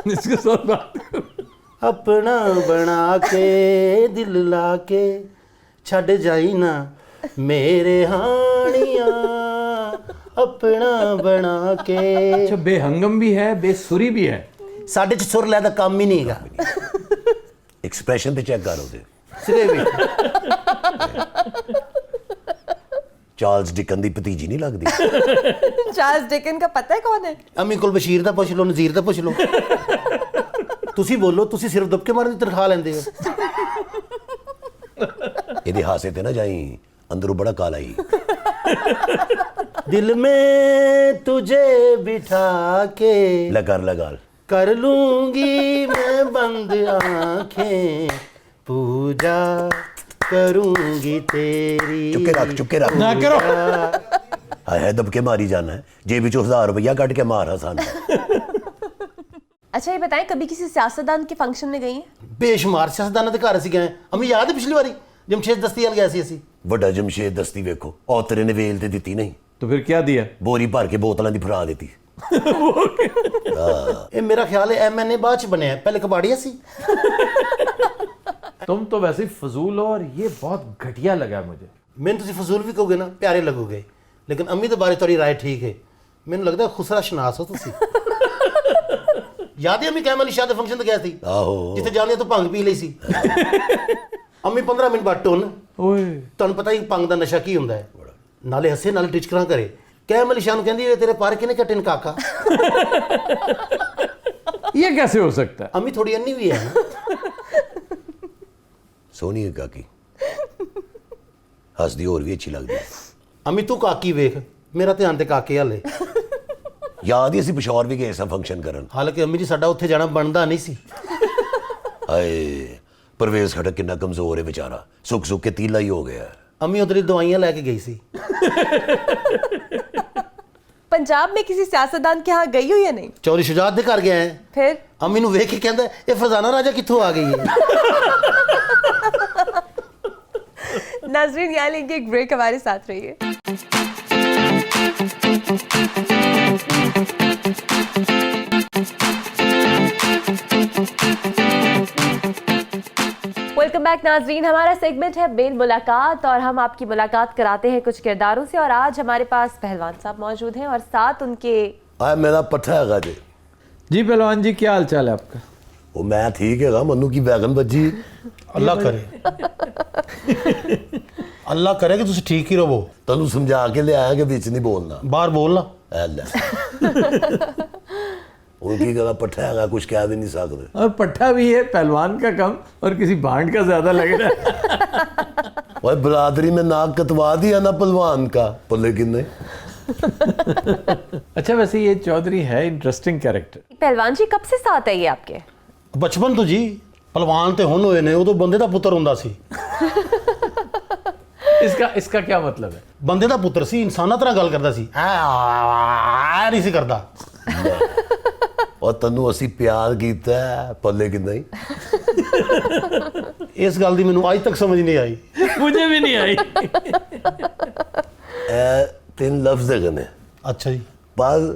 इसके साथ बात करो। ਆਪਣਾ ਬਣਾ ਕੇ ਦਿਲ ਲਾ ਕੇ ਛੱਡ ਜਾਈ ਨਾ ਮੇਰੇ ਹਾਣੀਆਂ। ਆਪਣਾ ਬਣਾ ਕੇ। अच्छा, बेहंगम भी है, बेसुरी भी है। ਸਾਡੇ 'ਚ ਸੁਰ ਲੈ ਦਾ ਕੰਮ ਹੀ ਨਹੀਂ ਹੈਗਾ। ਐਕਸਪ੍ਰੈਸ਼ਨ ਤੇ ਚੈੱਕ ਕਰ ਉਹਦੇ। ਸਿਰੇ ਵੀ ਚਾਰਲਸ ਡਿਕਨ ਦੀ ਭਤੀਜੀ ਨਹੀਂ ਲੱਗਦੀ? चार्ल्स डिकन का पता है कौन है? ਅੰਮੀ ਕੋਲ ਬਸ਼ੀਰ ਦਾ ਪੁੱਛ ਲਓ, ਨਜ਼ੀਰ ਦਾ ਪੁੱਛ ਲਓ। ਤੁਸੀਂ ਬੋਲੋ, ਤੁਸੀਂ ਸਿਰਫ ਦਬਕੇ ਮਾਰਨ ਦੀ ਤਨਖਾਹ ਲੈਂਦੇ ਹੋ। ਇਹਦੇ ਹਾਸੇ ਤੇ ਨਾ ਜਾਈ, ਅੰਦਰੋਂ ਬੜਾ ਕਾਲਾ ਹੀ। दिल में तुझे बिठा के ਲਗਾ कर लूंगी मैं बंद आंखें, पूजा करूंगी तेरी। ਚੁੱਕੇ ਰੱਖ ना करो। ਹਾਏ ਦਬਕੇ ਮਾਰੀ ਜਾਣਾ ਹੈ। ਜੇਬ ਵਿੱਚੋਂ 1000 ਰੁਪਇਆ ਕੱਢ ਕੇ ਮਾਰ ਸਾਨੂੰ। अच्छा, ये बताएं कभी किसी सियासतदान के फंक्शन में गई हैं? ਬੇਸ਼ੁਮਾਰ ਸਿਆਸਤਦਾਨਾਂ ਦੇ ਘਰ ਅਸੀਂ ਗਏ। ਅੰਮੀ ਯਾਦ ਹੈ ਪਿਛਲੀ ਵਾਰੀ ਜਮਸ਼ੇਦ ਦਸਤੀ ਵਾਲ ਗਏ ਸੀ ਅਸੀਂ? ਵੱਡਾ ਜਮਸ਼ੇਦ ਦਸਤੀ ਵੇਖੋ, ਔਰ ਤੇਰੇ ਨੇ ਵੇਲ ਤੇ ਦਿੱਤੀ ਨਹੀਂ, तो फिर क्या दिया? ਬੋਰੀ ਭਰ ਕੇ ਬੋਤਲਾਂ ਦੀ ਫੜਾ ਦਿੱਤੀ। ਇਹ ਮੇਰਾ ਖਿਆਲ ਹੈ ਐਮਐਨਏ ਬਾਅਦ ਚ ਬਣਿਆ, ਪਹਿਲੇ ਕਬਾੜੀਆ ਸੀ। तुम तो वैसे ही फजूल हो और ये बहुत घटिया लगा मुझे। ਮੈਨੂੰ ਤੁਸੀਂ ਫਜ਼ੂਲ ਵੀ ਕਹੋਗੇ ਨਾ, ਪਿਆਰੇ ਲੱਗੋਗੇ, ਲੇਕਿਨ ਅੰਮੀ ਦੇ ਬਾਰੇ ਤੁਹਾਡੀ ਰਾਏ ਠੀਕ ਹੈ। ਮੈਨੂੰ ਲੱਗਦਾ ਖੁਸਰਾ ਸ਼ਨਾਸ ਹੋ ਤੁਸੀਂ। ਯਾਦ ਹੈ ਅੰਮੀ ਕੈਮਲ ਸ਼ਾਹ ਦੇ ਫੰਕਸ਼ਨ ਤੇ ਗਿਆ ਸੀ, ਆਹੋ, ਜਿੱਥੇ ਜਾਂਦੇ ਤੋਂ ਭੰਗ ਪੀ ਲਈ ਸੀ। ਅੰਮੀ 15 ਮਿੰਟ ਬਾਅਦ ਟੁੰਨ। ओए ਤੁਹਾਨੂੰ ਪਤਾ ਹੀ ਭੰਗ ਦਾ ਨਸ਼ਾ ਕੀ ਹੁੰਦਾ ਹੈ, ਨਾਲੇ ਹੱਸੇ ਨਾਲੇ ਟਿਚਕਰਾਂ ਕਰੇ। ਕੈਮਲ ਸ਼ਾਹ ਨੂੰ ਕਹਿੰਦੀ ਇਹ ਤੇਰੇ ਪਰ ਕਿਨੇ ਕੱਟੇ ਨੇ ਕਾਕਾ। ये कैसे हो सकता है? ਅੰਮੀ ਥੋੜੀ ਅੰਨੀ ਵੀ ਹੈ ਨਾ। ਸੋਹਣੀ ਹੈ ਕਾਕੀ, ਹੱਸਦੀ ਹੋਰ ਵੀ ਅੱਛੀ ਲੱਗਦੀ ਹੈ। ਅੰਮੀ ਤੂੰ ਕਾਕੀ ਵੇਖ, ਮੇਰਾ ਧਿਆਨ ਤੇ ਕਾਕੇ ਹਾਲੇ। ਯਾਦ ਹੀ ਅਸੀਂ ਪਿਸ਼ੌਰ ਵੀ ਗਏ ਸਾਂ ਫੰਕਸ਼ਨ ਕਰਨ। ਹਾਲਾਂਕਿ ਅੰਮੀ ਜੀ ਸਾਡਾ ਉੱਥੇ ਜਾਣਾ ਬਣਦਾ ਨਹੀਂ ਸੀ। ਹਾਏ ਪਰਵੇਜ਼ ਖਟਕ ਕਿੰਨਾ ਕਮਜ਼ੋਰ ਹੈ ਵਿਚਾਰਾ, ਸੁੱਕ ਸੁੱਕ ਕੇ ਤੀਲਾ ਹੀ ਹੋ ਗਿਆ। ਅੰਮੀ ਉਧਰ ਦਵਾਈਆਂ ਲੈ ਕੇ ਗਈ ਸੀ। पंजाब में किसी सियासतदान के यहाँ गई हो या नहीं? ਚੌਰੀ ਸ਼ੁਜਾਤ ਦੇ ਘਰ ਗਿਆ ਹੈ। फिर ਅੰਮੀ ਨੂੰ ਵੇਖ ਕੇ ਕਹਿੰਦਾ ਇਹ ਫਰਜ਼ਾਨਾ ਰਾਜਾ ਕਿੱਥੋਂ ਆ ਗਈ ਹੈ। नाजरीन यहाँ लेंगे एक ब्रेक, हमारे साथ रहिए। वेलकम बैक नाजरीन, हमारा सेगमेंट है बेन मुलाकात और हम आपकी मुलाकात कराते हैं कुछ किरदारों से। और आज हमारे पास पहलवान साहब मौजूद हैं और साथ उनके ਆ ਮੇਰਾ ਪੱਠਾ ਹੈਗਾ ਜੀ। जी पहलवान जी, क्या हाल चाल है आपका? ਉਹ ਮੈਂ ਠੀਕ ਹੈਗਾ, ਮੈਨੂੰ ਕੀ ਵੈਗਨ ਵੱਜੀ। ਅੱਲਾ ਕਰੇ, ਅੱਲਾ ਕਰੇ ਕਿ ਤੁਸੀਂ ਠੀਕ ਹੀ ਰਹੋ। ਤੈਨੂੰ ਸਮਝਾ ਕੇ ਲਿਆਇਆ ਕਿ ਵਿੱਚ ਨਹੀਂ ਬੋਲਣਾ। ਬਾਹਰ ਬੋਲਣਾ। ਐ ਲੈ ਉਹ ਕੀ ਕਹਦਾ ਪੱਠਾ ਹੈਗਾ, ਕੁਝ ਕਹਿ ਵੀ ਨਹੀਂ ਸਕਦੇ। और पट्टा भी है पहलवान का कम और किसी भांड का ज्यादा लग रहा है। ओए बरादरी में नाक कटवा दिया ना पहलवान का, पर लेकिन नहीं। अच्छा वैसे ये चौधरी है इंटरेस्टिंग कैरेक्टर। पहलवान जी कब से साथ है ये आपके? ਬਚਪਨ ਤੋਂ ਜੀ, ਪਹਿਲਵਾਨ ਤੇ ਹੁਣ ਹੋਏ ਨੇ, ਉਦੋਂ ਬੰਦੇ ਦਾ ਪੁੱਤਰ ਹੁੰਦਾ ਸੀ। इसका क्या मतलब है? ਬੰਦੇ ਦਾ ਪੁੱਤਰ ਸੀ, ਇਨਸਾਨਾਂ ਤਰ੍ਹਾਂ ਗੱਲ ਕਰਦਾ ਸੀ, ਐ ਨਹੀਂ ਸੀ ਕਰਦਾ। और ਤੈਨੂੰ ਅਸੀਂ ਪਿਆਰ ਕੀਤਾ ਹੈ, ਪਰ ਲੇਕਿਨ ਨਹੀਂ। ਇਸ ਗੱਲ ਦੀ ਮੈਨੂੰ ਅੱਜ ਤੱਕ ਸਮਝ ਨਹੀਂ ਆਈ। मुझे भी नहीं आई। ਇਹ ਤਿੰਨ ਲਫ਼ਜ਼ ਹੈਗੇ ਨੇ, ਅੱਛਾ ਜੀ, ਪਰ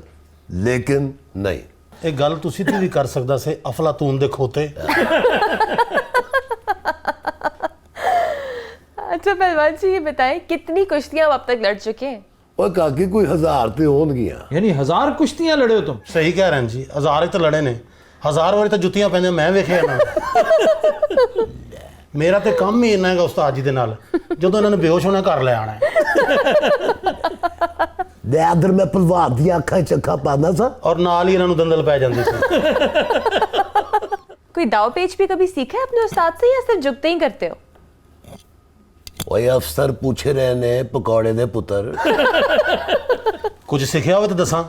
ਲੇਕਿਨ ਨਹੀਂ। ਇਹ ਗੱਲ ਤੁਸੀਂ ਤੇ ਵੀ ਕਰ ਸਕਦਾ ਸੀ, ਅਫਲਾਤੂਨ ਦੇ ਖੋਤੇ। अच्छा पहलवान जी ये बताएं कितनी कुश्तियां अब तक लड़ चुके हैं? ਓਏ ਕਾਕੀ ਕੋਈ 1000 ਤੇ ਹੋਣਗੀਆਂ। यानी 1000 कुश्तियां लड़े हो तुम? ਸਹੀ ਕਹਿ ਰਹੇ ਨੇ ਜੀ, 1000 ਤਾਂ ਲੜੇ ਨੇ। 1000 ਵਾਰੀ ਤਾਂ ਜੁੱਤੀਆਂ ਪੈਂਦੀਆਂ ਮੈਂ ਵੇਖਿਆ ਨਾ। ਮੇਰਾ ਤੇ ਕੰਮ ਹੀ ਇੰਨਾ ਹੈਗਾ ਉਸਤਾਦ ਜੀ ਦੇ ਨਾਲ, ਜਦੋਂ ਇਹਨਾਂ ਨੇ ਬੇਹੋਸ਼ ਹੋਣਾ ਘਰ ਲੈ ਆਣਾ ਹੈ। ਦੇ ਆਦਰ ਮੈਂ ਪਹਿਲਵਾਨ ਦੀਆਂ ਅੱਖਾਂ 'ਚ ਅੱਖਾਂ ਪਾਉਂਦਾ ਸਾਂ। ਔਰ ਨਾਲ ਹੀ ਇਹਨਾਂ ਨੂੰ ਦੰਦਲ ਪੈ ਜਾਂਦੀ ਸੀ। कोई दाव पेच भी कभी सीखा है अपने उस्ताद से या सिर्फ जुगते ही करते हो? ਓਏ ਅਫਸਰ ਪੁੱਛ ਰਹੇ ਨੇ ਪਕੌੜੇ ਦੇ ਪੁੱਤਰ। ਕੁਝ ਸਿੱਖਿਆ ਹੋਵੇ ਤਾਂ ਦੱਸਾਂ।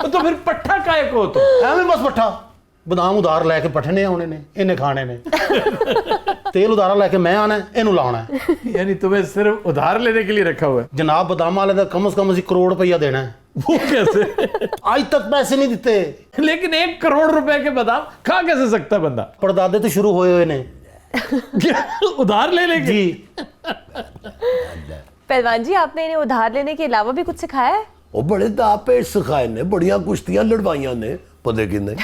तो फिर पट्टा काहे को हो तुम? ਐਵੇਂ ਬਸ ਪੱਠਾ ਬਦਾਮ ਉਧਾਰ ਲੈ ਕੇ ਪੱਠਣੇ ਆਉਣੇ ਨੇ, ਇਹਨੇ ਖਾਣੇ ਨੇ। ਤੇਲ ਉਧਾਰਾ ਲੈ ਕੇ ਮੈਂ ਆਣਾ, ਇਹਨੂੰ ਲਾਉਣਾ ਹੈ। यानी तुम्हें सिर्फ उधार लेने के लिए रखा हुआ है? ਜਨਾਬ ਬਦਾਮਾਂ ਵਾਲੇ ਦਾ ਕਮ ਸੇ ਕਮ ਅਸੀਂ ਕਰੋੜ ਰੁਪਈਆ ਦੇਣਾ ਹੈ। वो कैसे? ਅੱਜ ਤੱਕ ਪੈਸੇ ਨਹੀਂ ਦਿੱਤੇ। लेकिन 1 करोड़ रुपए के बादाम खा कैसे सकता है बंदा? ਪੜਦਾਦੇ ਤੋਂ ਸ਼ੁਰੂ ਹੋਏ ਹੋਏ ਨੇ उधार ले लेके? ਜੀ। पहलवान जी आपने इन्हें उधार लेने के अलावा भी कुछ सिखाया है? ਉਹ ਬੜੇ ਦਾਅ ਪੇਚ ਸਿਖਾਏ ਨੇ, ਬੜੀਆਂ ਕੁਸ਼ਤੀਆਂ ਲੜਵਾਈਆਂ ਨੇ, ਪਰ ਲੇਕਿਨ ਨਹੀਂ।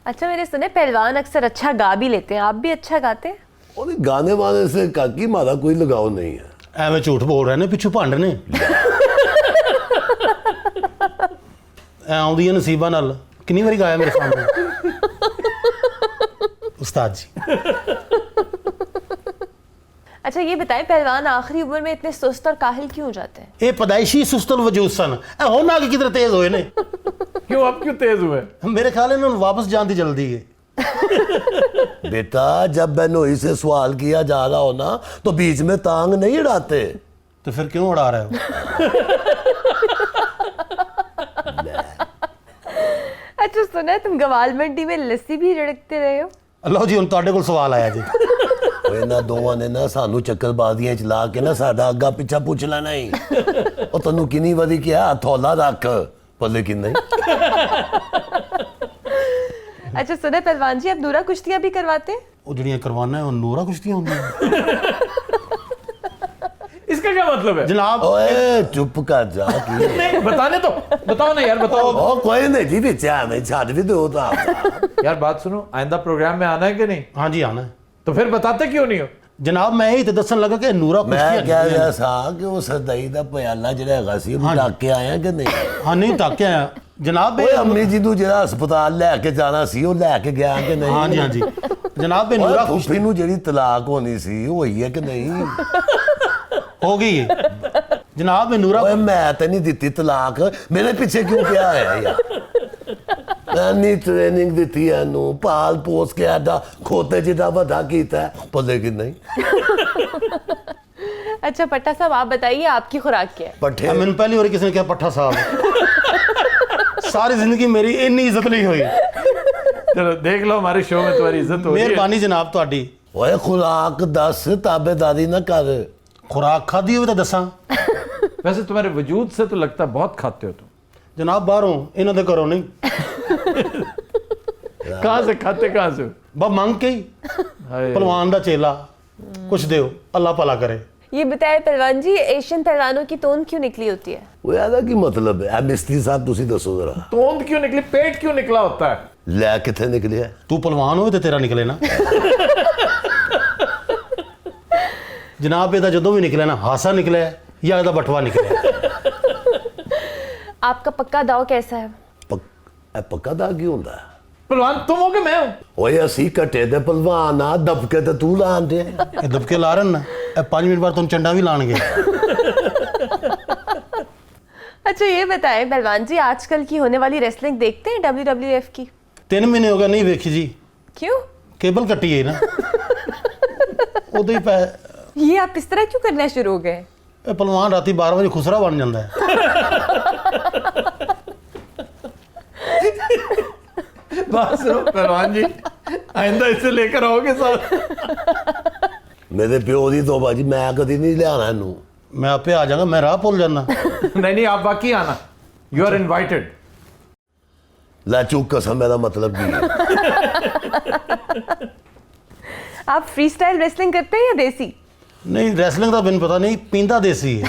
अच्छा मैंने सुना है पहलवान अक्सर अच्छा गा भी लेते हैं, आप भी अच्छा गाते हैं? ਉਹਦੇ ਗਾਣੇ ਵਾਲੇ ਸੇ ਕਾਕੀ ਮਾਰਾ ਕੋਈ ਲਗਾਓ ਨਹੀਂ ਹੈ। ਐਵੇਂ ਝੂਠ ਬੋਲ ਰਹੇ ਨੇ, ਪਿੱਛੋਂ ਭੰਡ ਨੇ। ਐ ਆਉਂਦੀ ਹੈ ਨਸੀਬਾਂ ਨਾਲ। ਕਿੰਨੀ ਵਾਰੀ ਗਾਇਆ ਮੇਰੇ ਸਾਹਮਣੇ ਉਸਤਾਦ ਜੀ। अच्छा ये बताएं पहलवान आखिरी उम्र में इतने सुस्त और काहिल क्यों हो जाते हैं? ਇਹ ਪਦਾਇਸ਼ੀ ਸੁਸਤਲ ਵਜੂਦ ਸਨ, ਇਹ ਹੁਣ ਆ ਕੇ ਕਿਧਰ ਤੇਜ਼ ਹੋਏ ਨੇ। क्यों अब क्यों तेज हुए? ਮੇਰੇ ਖਿਆਲ ਇਹਨਾਂ ਨੂੰ ਵਾਪਸ ਜਾਣ ਦੀ ਜਲਦੀ ਹੈ। बेटा जब बहनोई से सवाल किया जा रहा हो ना तो बीच में टांग नहीं अड़ाते। तो फिर क्यों उड़ा रहे हो? अच्छा सुना है तुम गवाल मंडी में लस्सी भी रिड़कते रहे हो? ਲਓ ਜੀ, ਹੁਣ ਤੁਹਾਡੇ ਕੋਲ ਸਵਾਲ ਆਇਆ ਜੀ। ਉਹ ਇਹਨਾਂ ਦੋਵਾਂ ਨੇ ਨਾ ਸਾਨੂੰ ਚੱਕਰਬਾਜ਼ੀਆਂ ਚ ਲਾ ਕੇ ਨਾ ਸਾਡਾ ਅੱਗਾ ਪਿੱਛਾ ਪੁੱਛ ਲੈਣਾ ਹੀ। ਉਹ ਤੈਨੂੰ ਕਿੰਨੀ ਵਾਰੀ ਕਿਹਾ ਥੋਲਾ ਰੱਖ, ਪਰ ਲੇਕਿਨ नहीं। अच्छा सुना है पहलवान जी आप दूरा कुश्तियां भी करवाते हैं? ਉਹ ਜਿਹੜੀਆਂ ਕਰਵਾਨਾ ਉਹ ਨੂਰਾ ਕੁਸ਼ਤੀਆਂ ਹੁੰਦੀਆਂ इसका क्या मतलब है? ਜਨਾਬ ਓਏ ਚੁੱਪ ਕਰ ਜਾ ਕੀ नहीं बताने तो बताओ ना यार, बताओ। ਉਹ ਕੋਈ ਨਹੀਂ ਜੀ ਵਿੱਚ ਐਵੇਂ ਛੱਡ ਵੀ ਦਿਓ ਤਾਂ यार बात सुनो, आइंदा प्रोग्राम में आना है कि नहीं? ਹਾਂਜੀ ਆਣਾ ਹੈ। तो फिर बताते क्यों नहीं हो? ਜਨਾਬ ਮੈਂ ਇਹ ਤੇ ਦੱਸਣ ਲੱਗਾ ਕਿ ਨੂਰਾ ਮੈਂ ਕੁਸ਼ਤੀਆਂ ਕਹਿ ਰਿਹਾ ਸਾਂ ਕਿ ਉਹ ਸਰਦਾਈ ਦਾ ਪਿਆਲਾ ਜਿਹੜਾ ਹੈਗਾ ਸੀ ਉਹ ਢੱਕ ਕੇ ਆਇਆ ਕਿ ਨਹੀਂ ਹਾਂ ਨਹੀਂ ਤਾਕਿਆ ਜਨਾਬ ਓਏ ਅੰਮੀ ਜੀ ਨੂੰ ਜਿਹੜਾ ਹਸਪਤਾਲ ਲੈ ਕੇ ਜਾਣਾ ਸੀ ਉਹ ਲੈ ਕੇ ਗਿਆ ਕਿ ਨਹੀਂ ਹਾਂਜੀ ਹਾਂਜੀ ਜਨਾਬ ਇਹ ਨੂਰਾ ਓਏ ਕੁਸ਼ਤੀ ਫੁੱਫੀ ਨੂੰ ਜਿਹੜੀ ਤਲਾਕ ਹੋਣੀ ਸੀ ਉਹ ਹੋਈ ਹੈ ਕਿ ਨਹੀਂ ਹੋ ਗਈ ਹੈ ਜਨਾਬ ਇਹ ਨੂਰਾ ਓਏ ਮੈਂ ਤਾਂ ਨਹੀਂ ਦਿੱਤੀ ਤਲਾਕ ਮੇਰੇ ਪਿੱਛੇ ਕਿਉਂ ਪਿਆ ਹੋਇਆ ਯਾਰ ਐਨੀ ਟ੍ਰੇਨਿੰਗ ਦਿੱਤੀ ਇਹਨੂੰ ਪਾਲ ਪੋਸ ਕੇ ਆਡਾ ਖੋਤੇ ਜਿਹਾ ਵੱਡਾ ਕੀਤਾ ਪੱਲੇ ਕਿ ਨਹੀਂ अच्छा पट्टा साहब आप बताइए आपकी खुराक क्या है? ਪੱਠੇ ਮੈਨੂੰ ਪਹਿਲੀ ਵਾਰੀ ਕਿਸੇ ਨੇ ਕਿਹਾ ਪੱਠਾ ਸਾਹਿਬ ਸਾਰੀ ਜ਼ਿੰਦਗੀ ਮੇਰੀ ਇੰਨੀ ਇੱਜ਼ਤ ਨਹੀਂ ਹੋਈ चलो देख लो, हमारे शो में तुम्हारी इज्जत हो रही है। ਮਿਹਰਬਾਨੀ ਜਨਾਬ ਤੁਹਾਡੀ ਓਏ ਖੁਰਾਕ ਦੱਸ ਤਾਬੇਦਾਰੀ ਨਾ ਕਰ ਖੁਰਾਕ ਖਾਦੀ ਹੋਵੇ ਤਾਂ ਦੱਸਾਂ वैसे तुम्हारे वजूद से तो लगता है बहुत खाते हो तुम। ਜਨਾਬ ਬਾਹਰੋਂ ਇਹਨਾਂ ਦੇ ਘਰੋਂ नहीं कहाँ से खाते, कहाँ से हो? ਬਾ ਮੰਗ ਕੇ ਹੀ हाय। ਪਹਿਲਵਾਨ ਦਾ ਚੇਲਾ ਕੁਛ ਦਿਓ ਅੱਲਾ ਭਲਾ ਕਰੇ ये बताए पहलवान जी, एशियन पहलवानों की तोंद क्यों निकली होती है? ਓਏ ਇਹਦਾ ਕੀ ਮਤਲਬ ਹੈ ਮਿਸਤਰੀ ਸਾਹਿਬ ਤੁਸੀਂ ਦੱਸੋ ਜ਼ਰਾ तोंद क्यों निकली, पेट क्यों निकला होता है? ਲੈ ਕਿੱਥੇ ਨਿਕਲਿਆ ਤੂੰ ਪਹਿਲਵਾਨ ਹੋਵੇ ਤੇ ਤੇਰਾ ਨਿਕਲੇ ਨਾ ਜਨਾਬ ਇਹਦਾ ਜਦੋਂ ਵੀ ਨਿਕਲਿਆ ਨਾ ਹਾਸਾ ਨਿਕਲਿਆ ਜਾਂ ਇਹਦਾ ਬਟਵਾ ਨਿਕਲਿਆ आपका पक्का दाव कैसा है? ਇਹ ਪੱਕਾ ਦਾ ਕੀ ਹੁੰਦਾ ਹੈ? पहलवान तुम हो कि मैं हूँ? ਓਏ ਅਸੀਂ ਘਟੇ ਦੇ ਪਹਿਲਵਾਨ ਆ ਦਬਕੇ ਤੇ ਤੂੰ ਲਾਉਂਦੇ ਇਹ ਦਬਕੇ ਲਾ ਰਹੇ ਨਾ ਇਹ 5 ਮਿੰਟ ਬਾਅਦ ਤੁਹਾਨੂੰ ਚੰਡਾ ਵੀ ਲਾਣਗੇ अच्छा ये बताएं पहलवान जी, आजकल की होने वाली रेसलिंग देखते हैं WWF की? 3 ਮਹੀਨੇ ਹੋ ਗਏ ਨਹੀਂ ਵੇਖੀ ਜੀ क्यों? ਕੇਬਲ ਕੱਟੀ ਹੈ ਨਾ ਉਦੋਂ ਹੀ ਪੈ ये आप इस तरह क्यों करना शुरू हो गए? ਇਹ ਪਹਿਲਵਾਨ ਰਾਤੀ 12 ਵਜੇ ਖੁਸਰਾ ਬਣ ਜਾਂਦਾ ਹੈ बात सुनो पहलवान जी, आइंदा इसे लेकर आओगे साथ? ਮੇਰੇ ਪਿਓ ਦੀ ਤੋਬਾ ਜੀ ਮੈਂ ਕਦੀ ਨਹੀਂ ਲਿਆਣਾ ਇਹਨੂੰ ਮੈਂ ਆਪੇ ਆ ਜਾਗਾ ਮੈਂ ਰਾਹ ਭੁੱਲ ਜਾਂਦਾ नहीं नहीं, आप बाकी आना, यू आर इनवाइटेड। ਲੈ ਚੁੱਕ ਕਸਮ ਇਹਦਾ ਮਤਲਬ ਕੀ ਹੈ आप फ्री स्टाइल रेसलिंग करते हैं या देसी? ਨਹੀਂ ਰੈਸਲਿੰਗ ਦਾ ਮੈਨੂੰ ਪਤਾ ਨਹੀਂ ਪੀਂਦਾ ਦੇਸੀ ਹੈ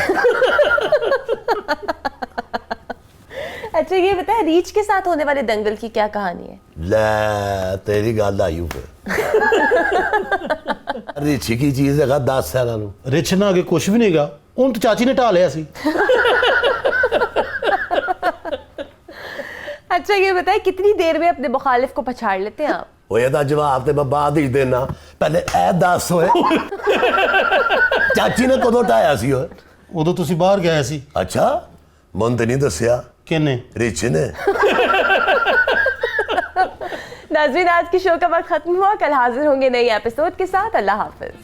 अच्छा ये बताएं, रीच के साथ होने वाले दंगल की क्या कहानी है? ਲੈ ਤੇਰੀ ਗੱਲ ਆਈ ਫਿਰ ਰਿਛੀ ਕੀ ਚੀਜ਼ ਹੈਗਾ ਦੱਸ ਇਹਨਾਂ ਨੂੰ ਰਿਛ ਨਾ ਅਗੇ ਕੁਝ ਵੀ ਨਹੀਂਗਾ ਉਹਨੂੰ ਤਾਂ ਚਾਚੀ ਨੇ ਢਾ ਲਿਆ ਸੀ अच्छा ये बताएं, कितनी देर में अपने मुखालिफ को पछाड़ लेते हैं आप? ਓਏ ਇਹਦਾ ਜਵਾਬ ਤੇ ਮੈਂ ਬਾਅਦ ਹੀ ਦੇਣਾ ਪਹਿਲੇ ਇਹ ਦੱਸ ਓਏ ਚਾਚੀ ਨੇ ਕਦੋਂ ਢਾਇਆ ਸੀ ਓਏ ਉਦੋਂ ਤੁਸੀਂ ਬਾਹਰ ਗਏ ਸੀ ਅੱਛਾ ਮਨ ਤੇ ਨਹੀਂ ਦੱਸਿਆ ਕਿੰਨੇ ਰਿਛ ਨੇ नाज़रीन, आज की शो का वक्त खत्म हुआ। कल हाजिर होंगे नई एपिसोड के साथ। अल्लाह हाफिज।